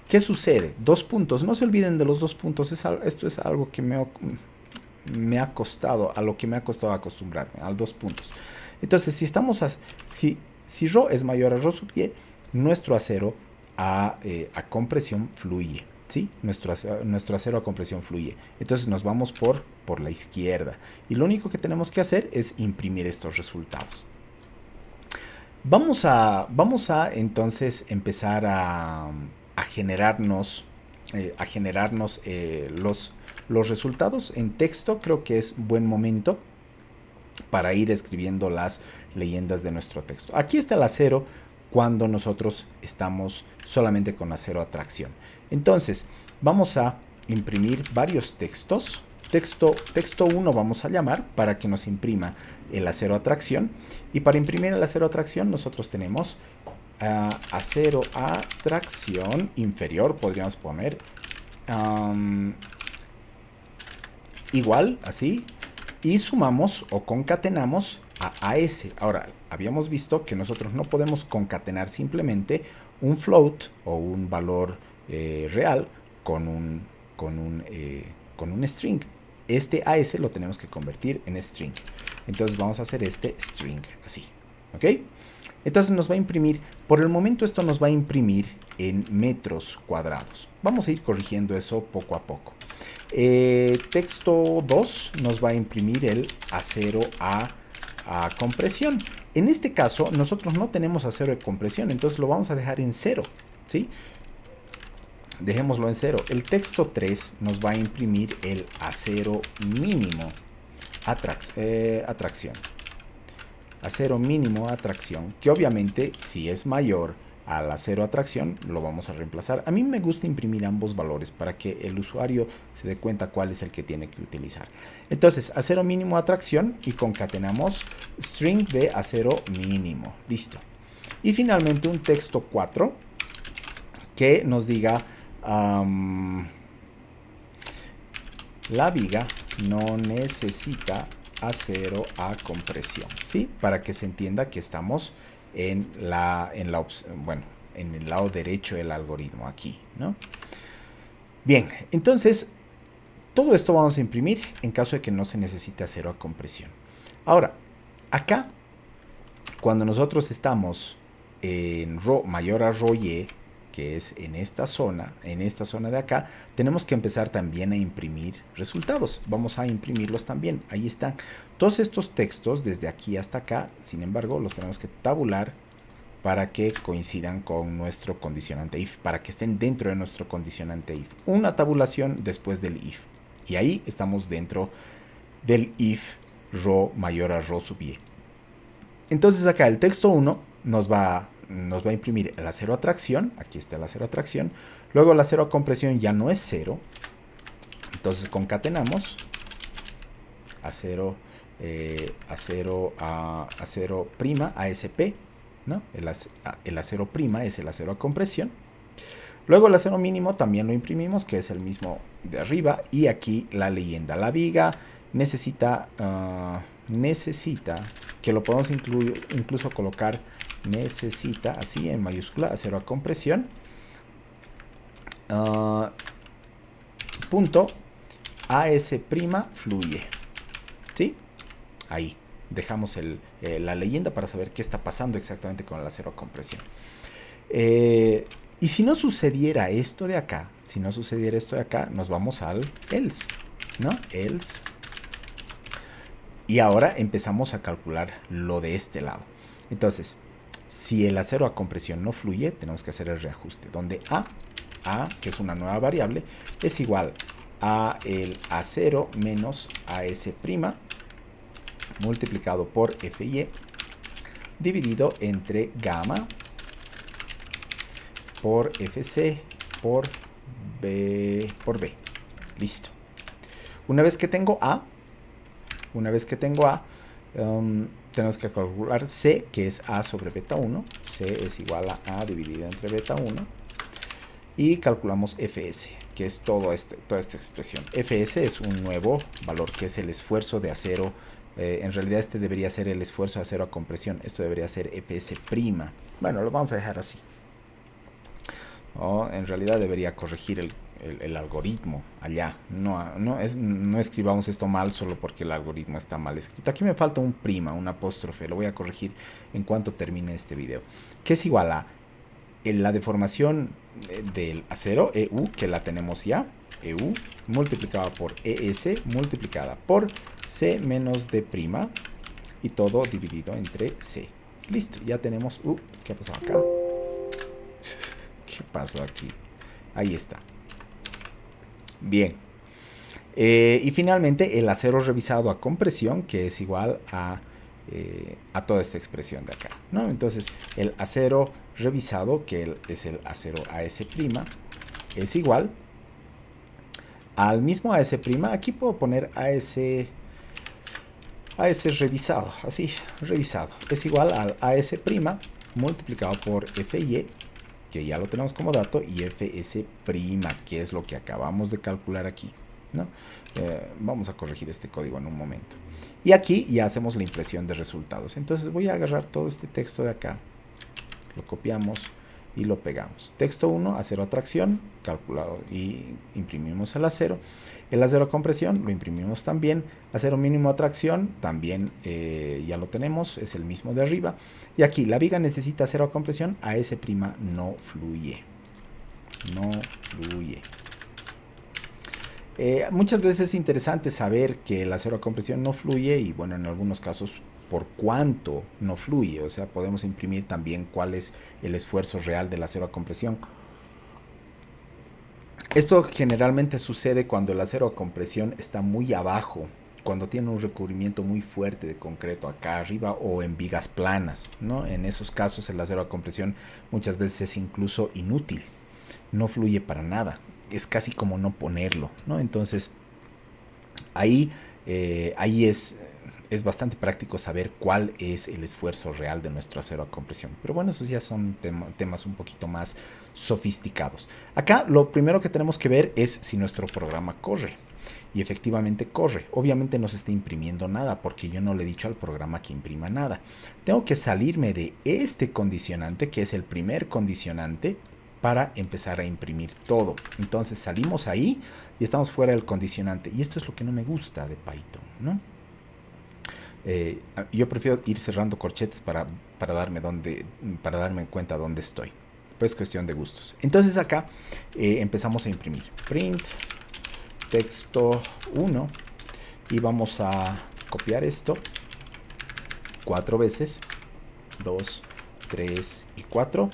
¿Qué sucede? Dos puntos. No se olviden de los dos puntos. Esto es algo que me ha costado, a lo que me ha costado acostumbrarme, a dos puntos. Entonces, si ρ es mayor a ρ sub y, nuestro acero a compresión fluye, ¿sí? Nuestro acero a compresión fluye. Entonces nos vamos por la izquierda. Y lo único que tenemos que hacer es imprimir estos resultados. Vamos a entonces empezar a generarnos los resultados en texto. Creo que es buen momento para ir escribiendo las leyendas de nuestro texto. Aquí está el acero cuando nosotros estamos solamente con acero a tracción. Entonces vamos a imprimir varios textos. Texto 1 vamos a llamar para que nos imprima el acero a tracción, y para imprimir el acero a tracción nosotros tenemos acero a tracción inferior, podríamos poner igual, así, y sumamos o concatenamos a AS. Ahora, habíamos visto que nosotros no podemos concatenar simplemente un float o un valor real con un string. Este AS lo tenemos que convertir en string. Entonces vamos a hacer este string así, ¿ok? Entonces nos va a imprimir, por el momento esto nos va a imprimir en metros cuadrados. Vamos a ir corrigiendo eso poco a poco. Texto 2 nos va a imprimir el acero a compresión. En este caso nosotros no tenemos acero de compresión, entonces lo vamos a dejar en 0, ¿sí? Dejémoslo en 0. El texto 3 nos va a imprimir el acero mínimo a tracción. Acero mínimo a tracción, que obviamente si es mayor al acero a tracción lo vamos a reemplazar. A mí me gusta imprimir ambos valores para que el usuario se dé cuenta cuál es el que tiene que utilizar. Entonces, acero mínimo a tracción, y concatenamos string de acero mínimo. Listo. Y finalmente un texto 4 que nos diga la viga no necesita acero a compresión, ¿sí? Para que se entienda que estamos en el lado derecho del algoritmo aquí, ¿no? Bien, entonces todo esto vamos a imprimir en caso de que no se necesite acero a compresión. Ahora, acá, cuando nosotros estamos en ρ mayor a ρy, que es en esta zona de acá, tenemos que empezar también a imprimir resultados. Vamos a imprimirlos también. Ahí están todos estos textos desde aquí hasta acá. Sin embargo, los tenemos que tabular para que coincidan con nuestro condicionante if, para que estén dentro de nuestro condicionante if. Una tabulación después del if. Y ahí estamos dentro del if ρ mayor a ρ sub y. Entonces acá el texto 1 nos va nos va a imprimir el acero a tracción. Aquí está el acero a tracción. Luego el acero a compresión ya no es 0. Entonces concatenamos acero prima ASP, ¿no? El acero prima es el acero a compresión. Luego el acero mínimo también lo imprimimos, que es el mismo de arriba. Y aquí la leyenda. La viga necesita que lo podemos incluso colocar, necesita así en mayúscula, acero a compresión. Punto AS prima fluye. ¿Sí? Ahí dejamos la leyenda para saber qué está pasando exactamente con el acero a compresión. Y si no sucediera esto de acá, nos vamos al else, ¿no? Else. Y ahora empezamos a calcular lo de este lado. Entonces, si el acero a compresión no fluye, tenemos que hacer el reajuste, donde A, que es una nueva variable, es igual a el A0 menos AS' multiplicado por FY dividido entre gamma por FC por B. Listo. Una vez que tengo A, tenemos que calcular C, que es A sobre beta 1. C es igual a A dividido entre beta 1. Y calculamos FS, que es toda esta expresión. FS es un nuevo valor, que es el esfuerzo de acero. En realidad este debería ser el esfuerzo de acero a compresión. Esto debería ser FS'. Bueno, lo vamos a dejar así. En realidad debería corregir el algoritmo allá. No escribamos esto mal solo porque el algoritmo está mal escrito. Aquí me falta un prima, un apóstrofe. Lo voy a corregir en cuanto termine este video. Que es igual a la deformación del acero, EU, que la tenemos ya. EU multiplicada por ES multiplicada por C menos D'. Y todo dividido entre C. Listo, ya tenemos... ¿Qué ha pasado acá? ¿Qué pasó aquí? Ahí está. Bien. Y finalmente el acero revisado a compresión, que es igual a toda esta expresión de acá, ¿no? Entonces el acero revisado, que es el acero AS', es igual al mismo AS'. Aquí puedo poner AS revisado, así, revisado. Es igual al AS' multiplicado por FY, que ya lo tenemos como dato, y FS', que es lo que acabamos de calcular aquí, ¿no? Vamos a corregir este código en un momento. Y aquí ya hacemos la impresión de resultados. Entonces voy a agarrar todo este texto de acá, lo copiamos y lo pegamos. Texto 1, acero a tracción, calculado, y imprimimos el acero. El acero a compresión lo imprimimos también. Acero mínimo a tracción también ya lo tenemos, es el mismo de arriba. Y aquí la viga necesita acero a compresión, AS' no fluye. No fluye. Muchas veces es interesante saber que el acero a compresión no fluye y bueno, en algunos casos por cuánto no fluye. O sea, podemos imprimir también cuál es el esfuerzo real del acero a compresión. Esto generalmente sucede cuando el acero a compresión está muy abajo, cuando tiene un recubrimiento muy fuerte de concreto acá arriba o en vigas planas, ¿no? En esos casos el acero a compresión muchas veces es incluso inútil, no fluye para nada, es casi como no ponerlo, ¿no? Entonces ahí es bastante práctico saber cuál es el esfuerzo real de nuestro acero a compresión. Pero bueno, esos ya son temas un poquito más sofisticados. Acá lo primero que tenemos que ver es si nuestro programa corre. Y efectivamente corre. Obviamente no se está imprimiendo nada porque yo no le he dicho al programa que imprima nada. Tengo que salirme de este condicionante, que es el primer condicionante, para empezar a imprimir todo. Entonces salimos ahí y estamos fuera del condicionante. Y esto es lo que no me gusta de Python, ¿no? Yo prefiero ir cerrando corchetes para darme cuenta dónde estoy. Pues cuestión de gustos. Entonces acá empezamos a imprimir. Print texto 1 y vamos a copiar esto 4 veces. 2, 3 y 4.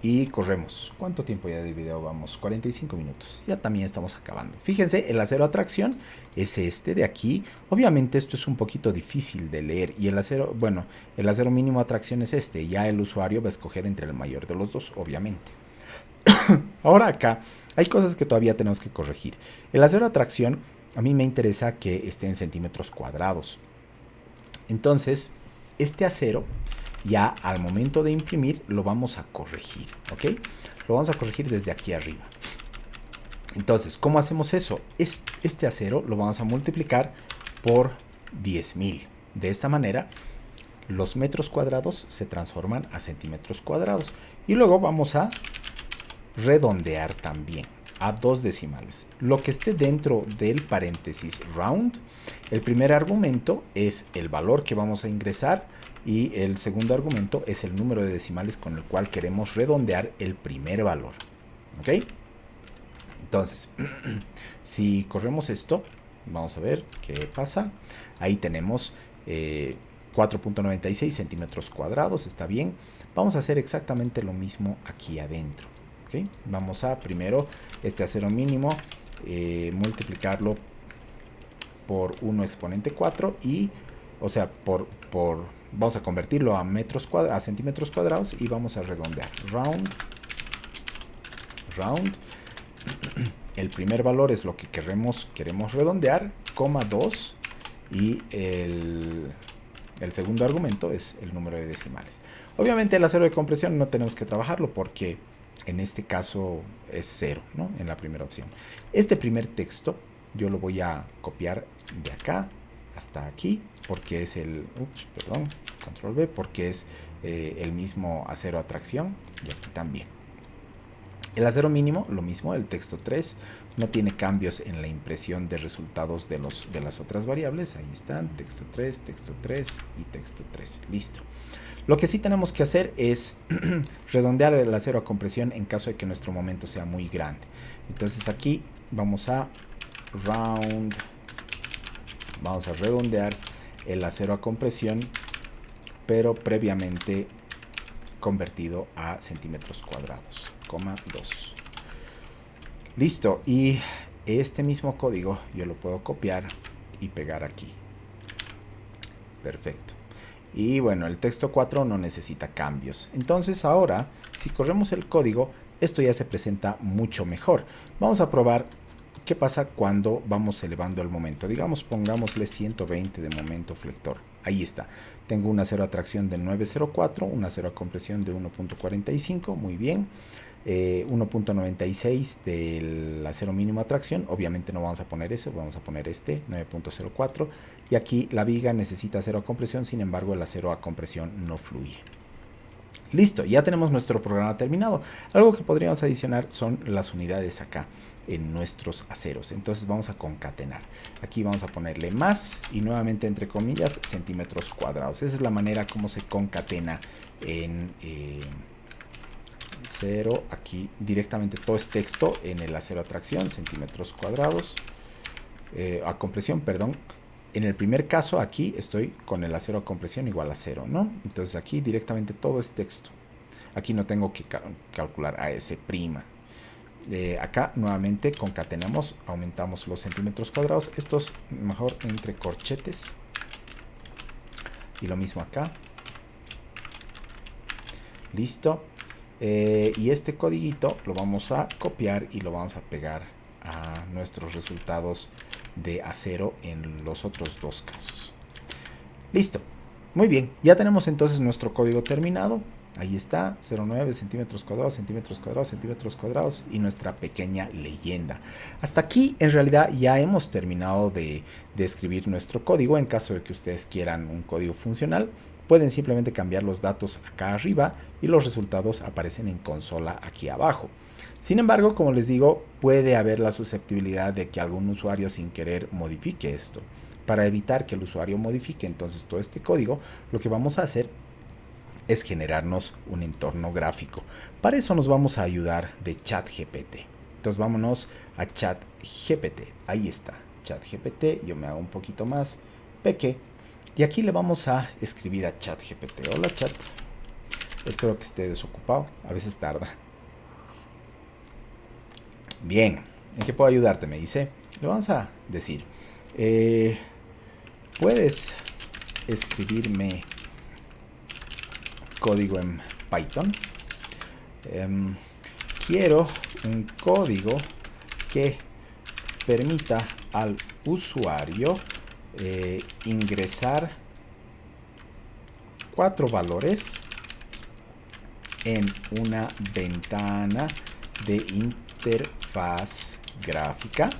y corremos. ¿Cuánto tiempo ya de video vamos? 45 minutos. Ya también estamos acabando. Fíjense, el acero a tracción es este de aquí. Obviamente esto es un poquito difícil de leer. Y el acero, bueno, el acero mínimo a tracción es este. Ya el usuario va a escoger entre el mayor de los dos, obviamente. Ahora acá hay cosas que todavía tenemos que corregir. El acero a tracción, a mí me interesa que esté en centímetros cuadrados. Entonces, este acero ya al momento de imprimir lo vamos a corregir, ¿ok? Lo vamos a corregir desde aquí arriba. Entonces, ¿cómo hacemos eso? Este acero lo vamos a multiplicar por 10.000. De esta manera, los metros cuadrados se transforman a centímetros cuadrados. Y luego vamos a redondear también a 2 decimales. Lo que esté dentro del paréntesis round, el primer argumento es el valor que vamos a ingresar y el segundo argumento es el número de decimales con el cual queremos redondear el primer valor. ¿Ok? Entonces, si corremos esto, vamos a ver qué pasa. Ahí tenemos 4.96 centímetros cuadrados, está bien. Vamos a hacer exactamente lo mismo aquí adentro. ¿Okay? Vamos a primero este acero mínimo multiplicarlo por 1 exponente 4 y, o sea, vamos a convertirlo a metros cuadrados, a centímetros cuadrados y vamos a redondear. Round. El primer valor es lo que queremos redondear, coma 2 y el segundo argumento es el número de decimales. Obviamente el acero de compresión no tenemos que trabajarlo porque en este caso es 0, ¿no? En la primera opción. Este primer texto yo lo voy a copiar de acá hasta aquí porque es control V, porque es el mismo acero a tracción y aquí también. El acero mínimo, lo mismo, el texto 3, no tiene cambios en la impresión de resultados de las otras variables. Ahí están, texto 3 y texto 3. Listo. Lo que sí tenemos que hacer es redondear el acero a compresión en caso de que nuestro momento sea muy grande. Entonces aquí vamos a redondear el acero a compresión, pero previamente convertido a centímetros cuadrados, coma 2. Listo, y este mismo código yo lo puedo copiar y pegar aquí. Perfecto. Y bueno, el texto 4 no necesita cambios. Entonces ahora, si corremos el código, esto ya se presenta mucho mejor. Vamos a probar qué pasa cuando vamos elevando el momento. Digamos, pongámosle 120 de momento flector. Ahí está. Tengo un acero a tracción de 904, un acero a compresión de 1.45, muy bien. 1.96 del acero mínimo a tracción, obviamente no vamos a poner ese, vamos a poner este 9.04 y aquí la viga necesita acero a compresión, sin embargo el acero a compresión no fluye. Listo, ya tenemos nuestro programa terminado. Algo que podríamos adicionar son las unidades acá en nuestros aceros. Entonces vamos a concatenar. Aquí vamos a ponerle más y nuevamente entre comillas centímetros cuadrados. Esa es la manera como se concatena en 0. Aquí directamente todo es texto en el acero a tracción, centímetros cuadrados, a compresión, perdón. En el primer caso aquí estoy con el acero a compresión igual a 0, ¿no? Entonces aquí directamente todo es texto. Aquí no tengo que calcular AS'. Acá nuevamente concatenamos, aumentamos los centímetros cuadrados. Estos mejor entre corchetes. Y lo mismo acá. Listo. Y este codiguito lo vamos a copiar y lo vamos a pegar a nuestros resultados de acero en los otros dos casos. Listo. Muy bien. Ya tenemos entonces nuestro código terminado. Ahí está, 0,9 centímetros cuadrados, centímetros cuadrados, centímetros cuadrados y nuestra pequeña leyenda. Hasta aquí en realidad ya hemos terminado de escribir nuestro código. En caso de que ustedes quieran un código funcional, pueden simplemente cambiar los datos acá arriba y los resultados aparecen en consola aquí abajo. Sin embargo, como les digo, puede haber la susceptibilidad de que algún usuario sin querer modifique esto. Para evitar que el usuario modifique entonces todo este código, lo que vamos a hacer es generarnos un entorno gráfico. Para eso nos vamos a ayudar de ChatGPT. Entonces vámonos a ChatGPT. Ahí está, ChatGPT. Yo me hago un poquito más pequeño. Y aquí le vamos a escribir a ChatGPT. Hola chat. Espero que esté desocupado. A veces tarda. Bien. ¿En qué puedo ayudarte? Me dice. Le vamos a decir. ¿Puedes escribirme código en Python? Quiero un código que permita al usuario ingresar 4 valores en una ventana de interfaz gráfica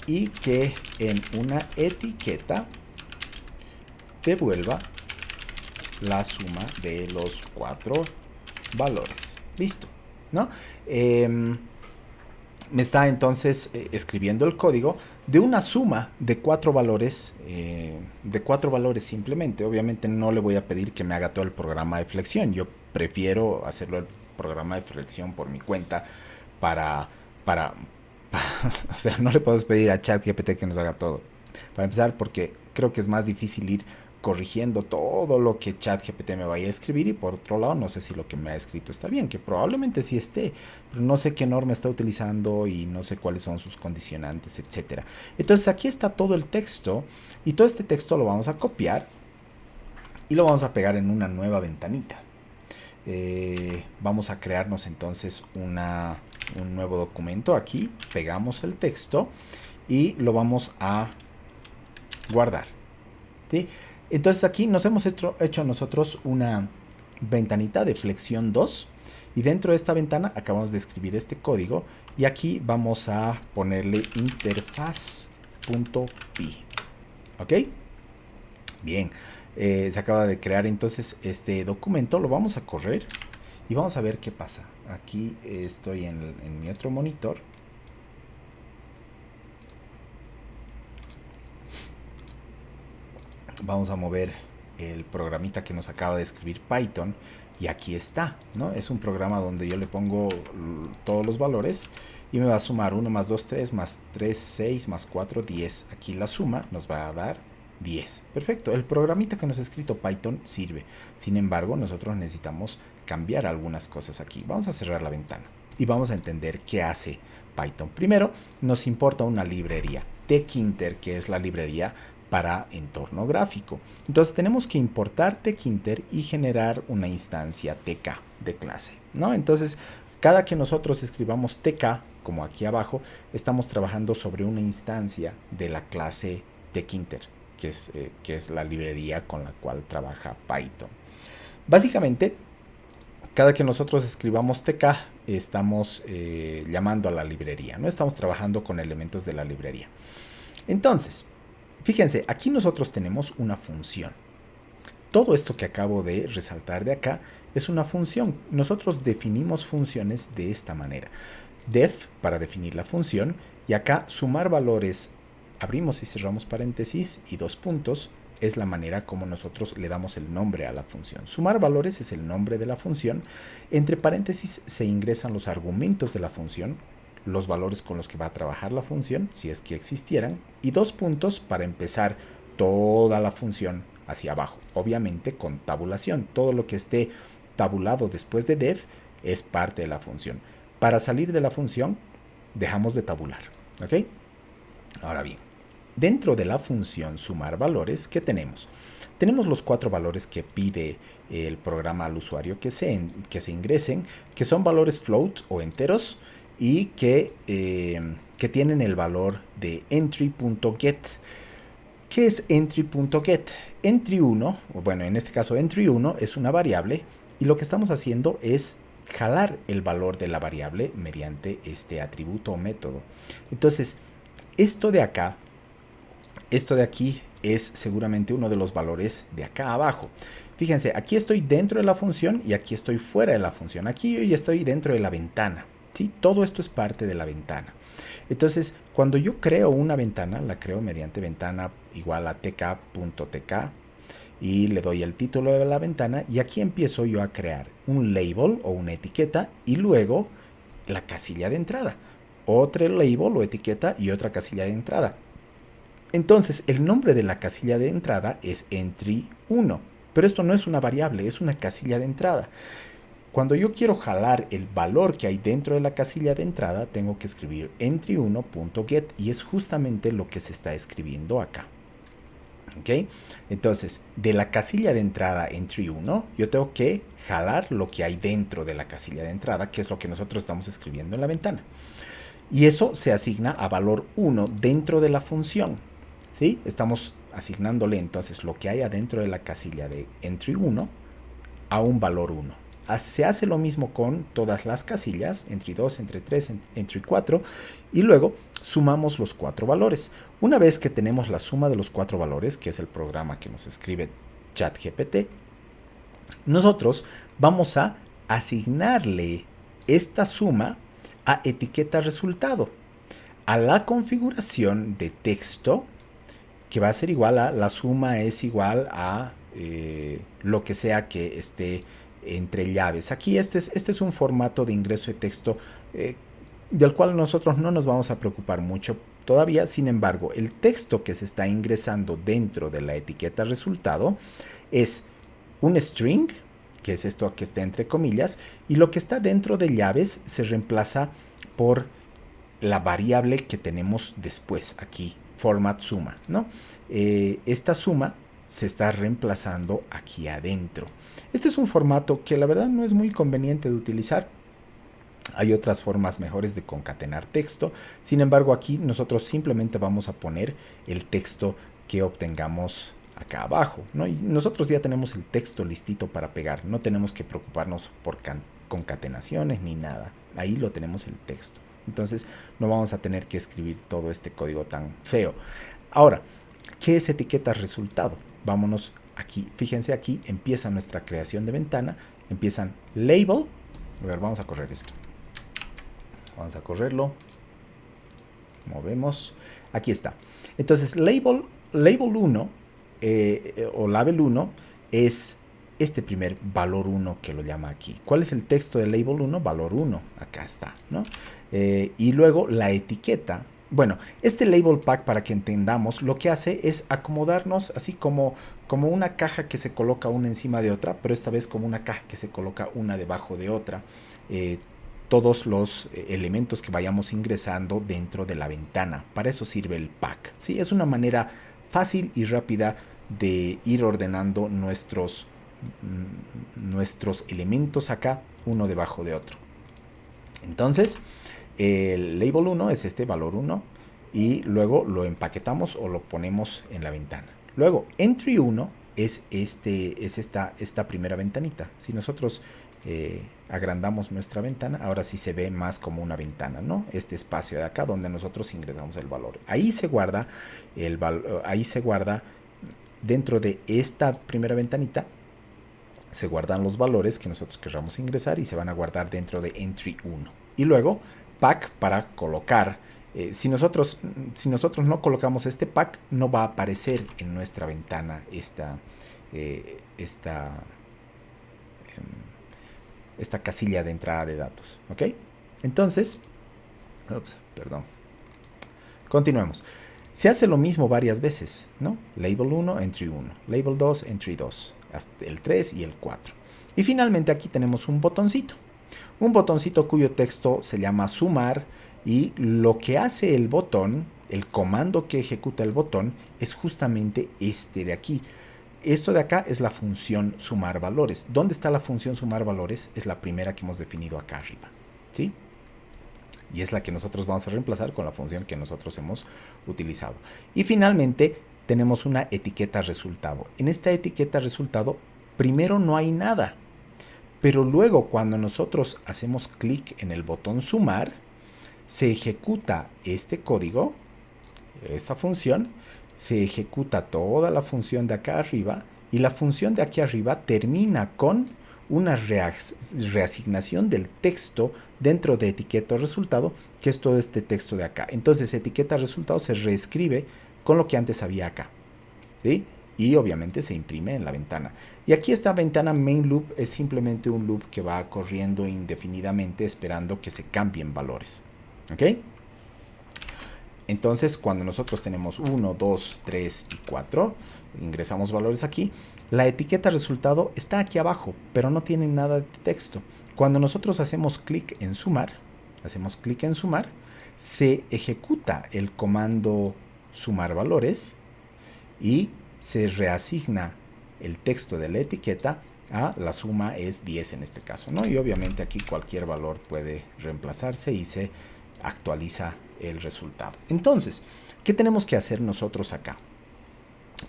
y que en una etiqueta devuelva la suma de los 4 valores. Listo, ¿no? Me está entonces escribiendo el código de una suma de 4 valores, simplemente. Obviamente no le voy a pedir que me haga todo el programa de flexión. Yo prefiero hacerlo el programa de flexión por mi cuenta para o sea, no le puedo pedir a ChatGPT que nos haga todo. Para empezar, porque creo que es más difícil ir corrigiendo todo lo que ChatGPT me vaya a escribir, y por otro lado no sé si lo que me ha escrito está bien, que probablemente sí esté, pero no sé qué norma está utilizando y no sé cuáles son sus condicionantes, etcétera. Entonces aquí está todo el texto, y todo este texto lo vamos a copiar y lo vamos a pegar en una nueva ventanita. Vamos a crearnos entonces un nuevo documento. Aquí pegamos el texto y lo vamos a guardar, ¿sí? Entonces aquí nos hemos hecho nosotros una ventanita de flexión 2, y dentro de esta ventana acabamos de escribir este código, y aquí vamos a ponerle interfaz.py. ¿Ok? Bien, se acaba de crear entonces este documento. Lo vamos a correr y vamos a ver qué pasa. Aquí estoy en mi otro monitor. Vamos a mover el programita que nos acaba de escribir Python, y aquí está, ¿no? Es un programa donde yo le pongo todos los valores y me va a sumar 1 más 2, 3, más 3, 6, más 4, 10. Aquí la suma nos va a dar 10. Perfecto, el programita que nos ha escrito Python sirve. Sin embargo, nosotros necesitamos cambiar algunas cosas aquí. Vamos a cerrar la ventana y vamos a entender qué hace Python. Primero, nos importa una librería, tkinter, que es la librería para entorno gráfico. Entonces tenemos que importar tkinter y generar una instancia tk de clase, ¿no? Entonces, cada que nosotros escribamos tk, como aquí abajo, estamos trabajando sobre una instancia de la clase tkinter, que es la librería con la cual trabaja Python. Básicamente, cada que nosotros escribamos tk, estamos llamando a la librería, no estamos trabajando con elementos de la librería. Entonces, fíjense, aquí nosotros tenemos una función. Todo esto que acabo de resaltar de acá es una función. Nosotros definimos funciones de esta manera. Def para definir la función, y acá sumar valores, abrimos y cerramos paréntesis y 2 puntos, es la manera como nosotros le damos el nombre a la función. Sumar valores es el nombre de la función. Entre paréntesis se ingresan los argumentos de la función, los valores con los que va a trabajar la función, si es que existieran, y 2 puntos para empezar toda la función hacia abajo, obviamente con tabulación. Todo lo que esté tabulado después de def es parte de la función. Para salir de la función, dejamos de tabular, ¿ok? Ahora bien, dentro de la función sumar valores, ¿qué tenemos? Tenemos los 4 valores que pide el programa al usuario que se ingresen, que son valores float o enteros, y que tienen el valor de entry.get. ¿Qué es entry.get? Entry1, bueno, en este caso entry1 es una variable, y lo que estamos haciendo es jalar el valor de la variable mediante este atributo o método. Entonces, esto de aquí es seguramente uno de los valores de acá abajo. Fíjense, aquí estoy dentro de la función y aquí estoy fuera de la función. Aquí yo ya estoy dentro de la ventana, ¿sí? Todo esto es parte de la ventana. Entonces, cuando yo creo una ventana, la creo mediante ventana igual a tk.tk, y le doy el título de la ventana, y aquí empiezo yo a crear un label o una etiqueta, y luego la casilla de entrada, otro label o etiqueta y otra casilla de entrada. Entonces, el nombre de la casilla de entrada es entry1. Pero esto no es una variable, es una casilla de entrada. Cuando yo quiero jalar el valor que hay dentro de la casilla de entrada, tengo que escribir entry1.get y es justamente lo que se está escribiendo acá. ¿Ok? Entonces, de la casilla de entrada entry1, yo tengo que jalar lo que hay dentro de la casilla de entrada, que es lo que nosotros estamos escribiendo en la ventana. Y eso se asigna a valor 1 dentro de la función. ¿Sí? Estamos asignándole entonces lo que hay adentro de la casilla de entry1 a un valor 1. Se hace lo mismo con todas las casillas, entry 2, entry 3, entry 4, y luego sumamos los 4 valores. Una vez que tenemos la suma de los 4 valores, que es el programa que nos escribe ChatGPT, nosotros vamos a asignarle esta suma a etiqueta resultado, a la configuración de texto, que va a ser igual a, la suma es igual a lo que sea que esté entre llaves. Aquí este es un formato de ingreso de texto del cual nosotros no nos vamos a preocupar mucho todavía. Sin embargo, el texto que se está ingresando dentro de la etiqueta resultado es un string, que es esto que está entre comillas, y lo que está dentro de llaves se reemplaza por la variable que tenemos después aquí, format suma, ¿no? Esta suma se está reemplazando aquí adentro. Este es un formato que la verdad no es muy conveniente de utilizar. Hay otras formas mejores de concatenar texto. Sin embargo, aquí nosotros simplemente vamos a poner el texto que obtengamos acá abajo, ¿no? Y nosotros ya tenemos el texto listito para pegar. No tenemos que preocuparnos por concatenaciones ni nada. Ahí lo tenemos el texto. Entonces no vamos a tener que escribir todo este código tan feo. Ahora, ¿qué es etiqueta resultado? Vámonos aquí. Fíjense, aquí empieza nuestra creación de ventana. Empiezan label. A ver, vamos a correr esto. Vamos a correrlo. Movemos. Aquí está. Entonces, label 1 o label 1 es este primer valor 1 que lo llama aquí. ¿Cuál es el texto de label 1? Valor 1. Acá está, ¿no? Y luego la etiqueta. Bueno, este label pack, para que entendamos, lo que hace es acomodarnos así como una caja que se coloca una encima de otra, pero esta vez como una caja que se coloca una debajo de otra. Todos los elementos que vayamos ingresando dentro de la ventana. Para eso sirve el pack. ¿Sí? Es una manera fácil y rápida de ir ordenando nuestros elementos acá, uno debajo de otro. Entonces, el label 1 es este valor 1 y luego lo empaquetamos o lo ponemos en la ventana. Luego, entry 1 es esta primera ventanita. Si nosotros agrandamos nuestra ventana, ahora sí se ve más como una ventana, ¿no? Este espacio de acá donde nosotros ingresamos el valor. Ahí se guarda dentro de esta primera ventanita, se guardan los valores que nosotros querramos ingresar y se van a guardar dentro de entry 1. Y luego pack para colocar. Si nosotros no colocamos este pack, no va a aparecer en nuestra ventana esta casilla de entrada de datos. ¿Ok? Entonces, continuemos. Se hace lo mismo varias veces, ¿no? Label 1, entry 1. Label 2, entry 2. Hasta el 3 y el 4. Y finalmente aquí tenemos un botoncito. Un botoncito cuyo texto se llama sumar. Y lo que hace el botón, el comando que ejecuta el botón, es justamente este de aquí. Esto de acá es la función sumar valores. ¿Dónde está la función sumar valores? Es la primera que hemos definido acá arriba, ¿sí? Y es la que nosotros vamos a reemplazar con la función que nosotros hemos utilizado. Y finalmente tenemos una etiqueta resultado. En esta etiqueta resultado, primero no hay nada. Pero luego cuando nosotros hacemos clic en el botón sumar, se ejecuta este código, esta función, se ejecuta toda la función de acá arriba y la función de aquí arriba termina con una reasignación del texto dentro de etiqueta resultado, que es todo este texto de acá. Entonces etiqueta resultado se reescribe con lo que antes había acá, ¿sí? Y obviamente se imprime en la ventana. Y aquí esta ventana main loop es simplemente un loop que va corriendo indefinidamente esperando que se cambien valores. ¿Ok? Entonces, cuando nosotros tenemos 1, 2, 3 y 4, ingresamos valores aquí, la etiqueta resultado está aquí abajo, pero no tiene nada de texto. Cuando nosotros hacemos clic en sumar, se ejecuta el comando sumar valores y se reasigna el texto de la etiqueta a la suma es 10 en este caso, ¿no? Y obviamente aquí cualquier valor puede reemplazarse y se actualiza el resultado. Entonces, ¿qué tenemos que hacer nosotros acá?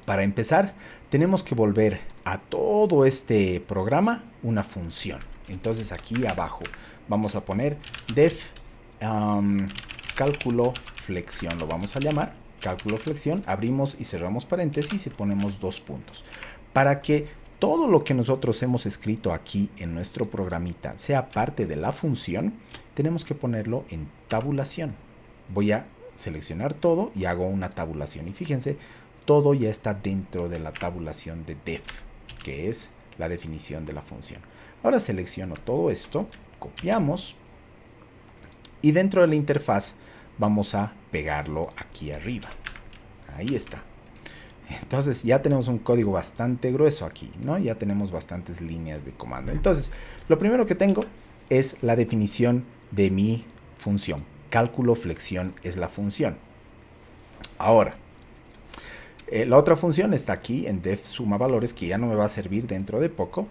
Para empezar, tenemos que volver a todo este programa una función. Entonces aquí abajo vamos a poner def cálculo flexión, lo vamos a llamar cálculo flexión, abrimos y cerramos paréntesis y ponemos 2 puntos. Para que todo lo que nosotros hemos escrito aquí en nuestro programita sea parte de la función, tenemos que ponerlo en tabulación. Voy a seleccionar todo y hago una tabulación. Y fíjense, todo ya está dentro de la tabulación de def, que es la definición de la función. Ahora selecciono todo esto, copiamos y dentro de la interfaz vamos a pegarlo aquí arriba. Ahí está. Entonces ya tenemos un código bastante grueso aquí, ¿no? Ya tenemos bastantes líneas de comando. Entonces, lo primero que tengo es la definición de mi función. Cálculo flexión es la función. Ahora, la otra función está aquí en def suma valores, que ya no me va a servir dentro de poco.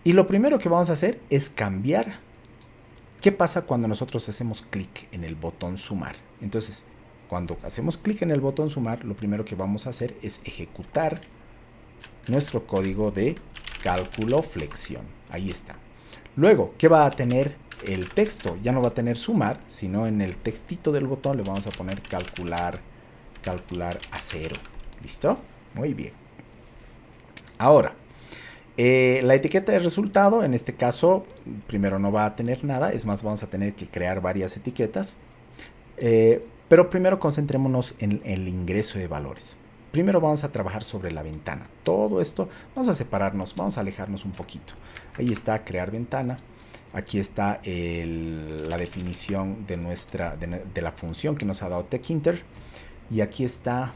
Y lo primero que vamos a hacer es cambiar. ¿Qué pasa cuando nosotros hacemos clic en el botón sumar? Entonces, cuando hacemos clic en el botón sumar, lo primero que vamos a hacer es ejecutar nuestro código de cálculo flexión. Ahí está. Luego, ¿qué va a tener el texto? Ya no va a tener sumar, sino en el textito del botón le vamos a poner calcular a 0. ¿Listo? Muy bien. Ahora, la etiqueta de resultado, en este caso, primero no va a tener nada. Es más, vamos a tener que crear varias etiquetas. Pero primero concentrémonos en el ingreso de valores. Primero vamos a trabajar sobre la ventana. Todo esto, vamos a separarnos, vamos a alejarnos un poquito. Ahí está crear ventana. Aquí está la definición de la función que nos ha dado TechInter. Y aquí está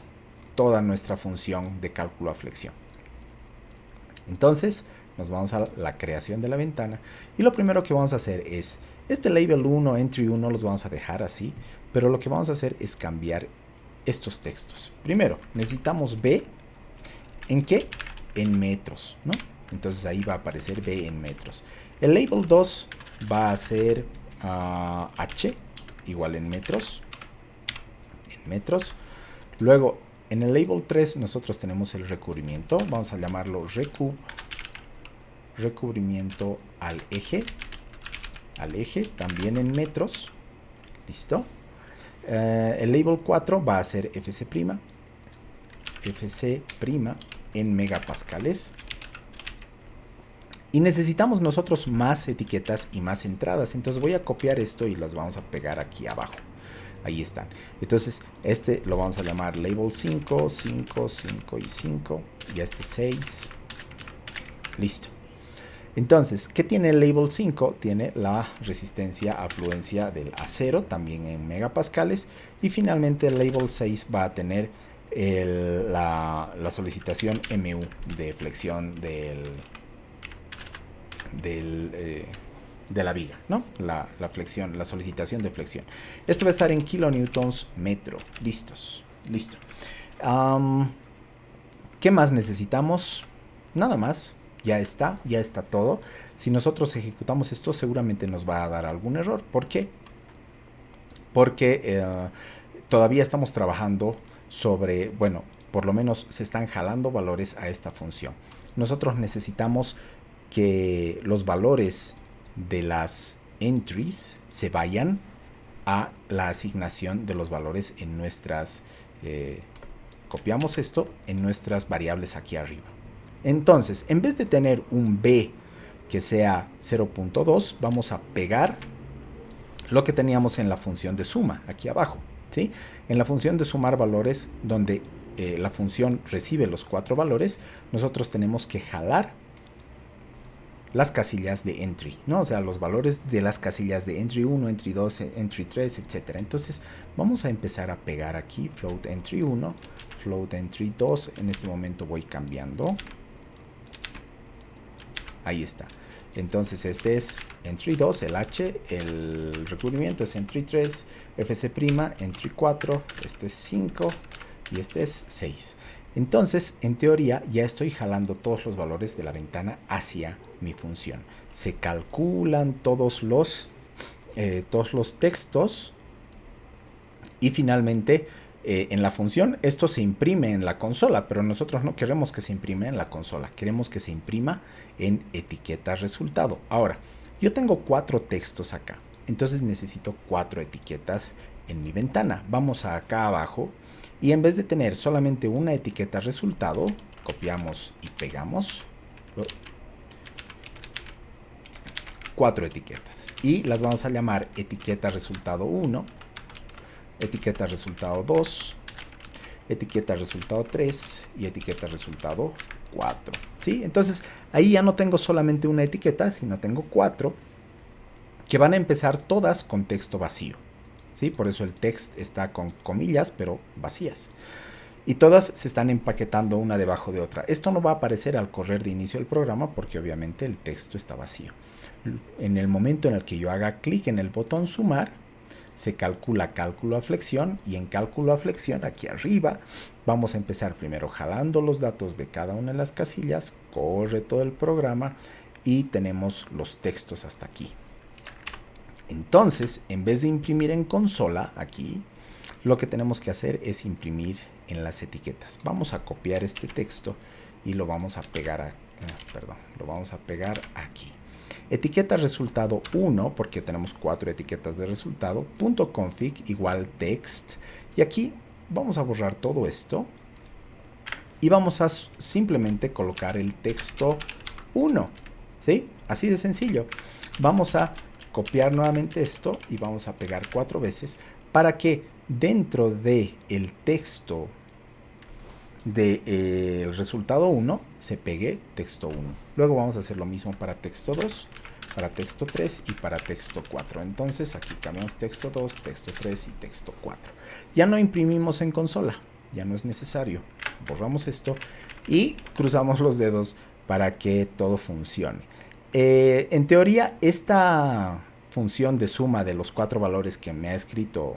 toda nuestra función de cálculo a flexión. Entonces, nos vamos a la creación de la ventana. Y lo primero que vamos a hacer es, este label 1, entry 1, los vamos a dejar así. Pero lo que vamos a hacer es cambiar estos textos. Primero, necesitamos B. ¿En qué? En metros, ¿no? Entonces ahí va a aparecer B en metros. El label 2 va a ser H, igual en metros. En metros. Luego, en el label 3 nosotros tenemos el recubrimiento. Vamos a llamarlo recubrimiento al eje. Al eje, también en metros. ¿Listo? El label 4 va a ser FC'. FC' en megapascales. Y necesitamos nosotros más etiquetas y más entradas. Entonces voy a copiar esto y las vamos a pegar aquí abajo. Ahí están. Entonces este lo vamos a llamar label 5, 5, 5 y 5. Y este 6. Listo. Entonces, ¿qué tiene el label 5? Tiene la resistencia a fluencia del acero, también en megapascales. Y finalmente el label 6 va a tener la solicitación MU de flexión de la viga, ¿no? La flexión, la solicitación de flexión. Esto va a estar en kilonewtons metro. Listos. Listo. ¿Qué más necesitamos? Nada más. Ya está todo. Si nosotros ejecutamos esto, seguramente nos va a dar algún error. ¿Por qué? Porque todavía estamos trabajando sobre, bueno, por lo menos se están jalando valores a esta función. Nosotros necesitamos que los valores de las entries se vayan a la asignación de los valores en nuestras... copiamos esto en nuestras variables aquí arriba. Entonces, en vez de tener un B que sea 0.2, vamos a pegar lo que teníamos en la función de suma, aquí abajo, ¿sí? En la función de sumar valores, donde la función recibe los 4 valores, nosotros tenemos que jalar las casillas de entry, ¿no? O sea, los valores de las casillas de entry 1, entry 2, entry 3, etc. Entonces vamos a empezar a pegar aquí float entry 1, float entry 2. En este momento voy cambiando. Ahí está. Entonces este es entry 2, el H, el recubrimiento es entry 3, FC', entry 4, este es 5 y este es 6. Entonces, en teoría, ya estoy jalando todos los valores de la ventana hacia mi función. Se calculan todos los textos y finalmente en la función esto se imprime en la consola, pero nosotros no queremos que se imprime en la consola, queremos que se imprima en etiqueta resultado. Ahora, yo tengo 4 textos acá, entonces necesito 4 etiquetas en mi ventana. Vamos a acá abajo y en vez de tener solamente una etiqueta resultado, copiamos y pegamos 4 etiquetas y las vamos a llamar etiqueta resultado 1, etiqueta resultado 2, etiqueta resultado 3 y etiqueta resultado 4. ¿Sí? Entonces ahí ya no tengo solamente una etiqueta, sino tengo 4 que van a empezar todas con texto vacío. ¿Sí? Por eso el text está con comillas, pero vacías. Y todas se están empaquetando una debajo de otra. Esto no va a aparecer al correr de inicio del programa porque obviamente el texto está vacío. En el momento en el que yo haga clic en el botón sumar, se calcula cálculo a flexión y en cálculo a flexión aquí arriba vamos a empezar primero jalando los datos de cada una de las casillas, corre todo el programa y tenemos los textos hasta aquí. Entonces, en vez de imprimir en consola aquí, lo que tenemos que hacer es imprimir en las etiquetas. Vamos a copiar este texto y lo vamos a pegar lo vamos a pegar aquí. Etiqueta resultado 1, porque tenemos 4 etiquetas de resultado, .config igual text. Y aquí vamos a borrar todo esto y vamos a simplemente colocar el texto 1. ¿Sí? Así de sencillo. Vamos a copiar nuevamente esto y vamos a pegar 4 veces para que dentro del texto del resultado 1 se pegue texto 1. Luego vamos a hacer lo mismo para texto 2, para texto 3 y para texto 4. Entonces aquí cambiamos texto 2, texto 3 y texto 4. Ya no imprimimos en consola, ya no es necesario. Borramos esto y cruzamos los dedos para que todo funcione. En teoría, esta función de suma de los 4 valores que me ha escrito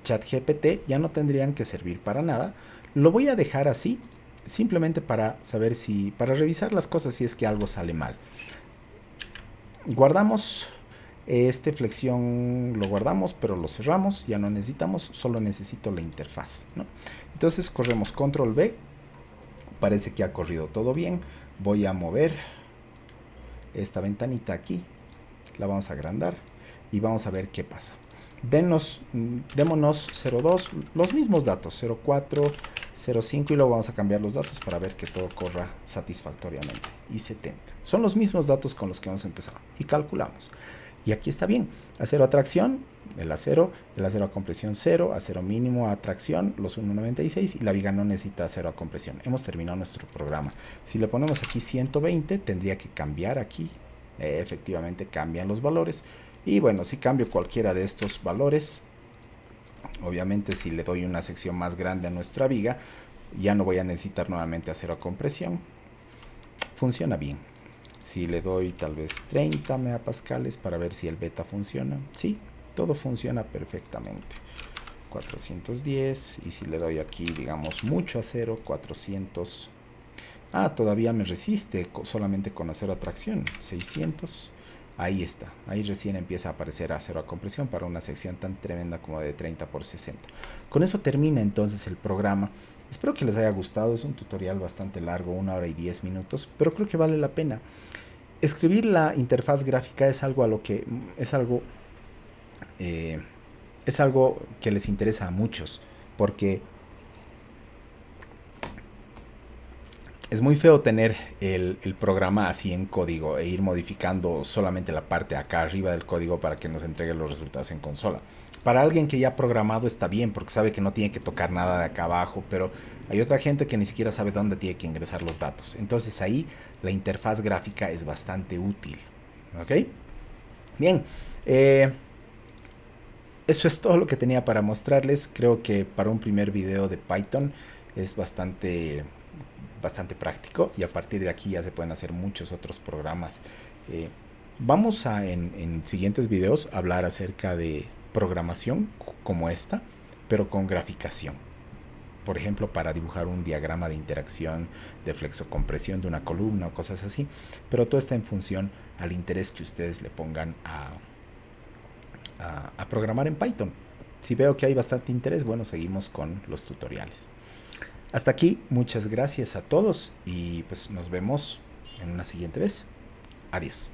ChatGPT ya no tendrían que servir para nada. Lo voy a dejar así, simplemente para saber para revisar las cosas si es que algo sale mal. Guardamos este flexión, lo guardamos, pero lo cerramos, ya no necesitamos, solo necesito la interfaz, ¿no? Entonces corremos control V, parece que ha corrido todo bien. Voy a mover esta ventanita aquí, la vamos a agrandar y vamos a ver qué pasa. Démonos 02, los mismos datos, 04, 05 y luego vamos a cambiar los datos para ver que todo corra satisfactoriamente. Y 70. Son los mismos datos con los que hemos empezado y calculamos. Y aquí está bien. Acero a tracción, el acero a compresión 0, acero mínimo a tracción, los 1.96 y la viga no necesita acero a compresión. Hemos terminado nuestro programa. Si le ponemos aquí 120, tendría que cambiar aquí. Efectivamente cambian los valores. Y bueno, si cambio cualquiera de estos valores, obviamente si le doy una sección más grande a nuestra viga, ya no voy a necesitar nuevamente acero a compresión. Funciona bien. Si le doy tal vez 30 megapascales para ver si el beta funciona. Sí, todo funciona perfectamente. 410 y si le doy aquí, digamos, mucho acero, 400. Todavía me resiste solamente con acero a tracción, 600. Ahí está, ahí recién empieza a aparecer acero a compresión para una sección tan tremenda como de 30 por 60. Con eso termina entonces el programa. Espero que les haya gustado, es un tutorial bastante largo, 1 hora y 10 minutos, pero creo que vale la pena. Escribir la interfaz gráfica es algo que les interesa a muchos, porque Es muy feo tener el programa así en código e ir modificando solamente la parte acá arriba del código para que nos entregue los resultados en consola. Para alguien que ya ha programado está bien porque sabe que no tiene que tocar nada de acá abajo, pero hay otra gente que ni siquiera sabe dónde tiene que ingresar los datos. Entonces ahí la interfaz gráfica es bastante útil. ¿Ok? Bien. Eso es todo lo que tenía para mostrarles. Creo que para un primer video de Python es bastante práctico y a partir de aquí ya se pueden hacer muchos otros programas. Vamos a en siguientes videos hablar acerca de programación como esta, pero con graficación. Por ejemplo, para dibujar un diagrama de interacción, de flexocompresión de una columna o cosas así. Pero todo está en función al interés que ustedes le pongan a programar en Python. Si veo que hay bastante interés, bueno, seguimos con los tutoriales. Hasta aquí, muchas gracias a todos y pues nos vemos en una siguiente vez. Adiós.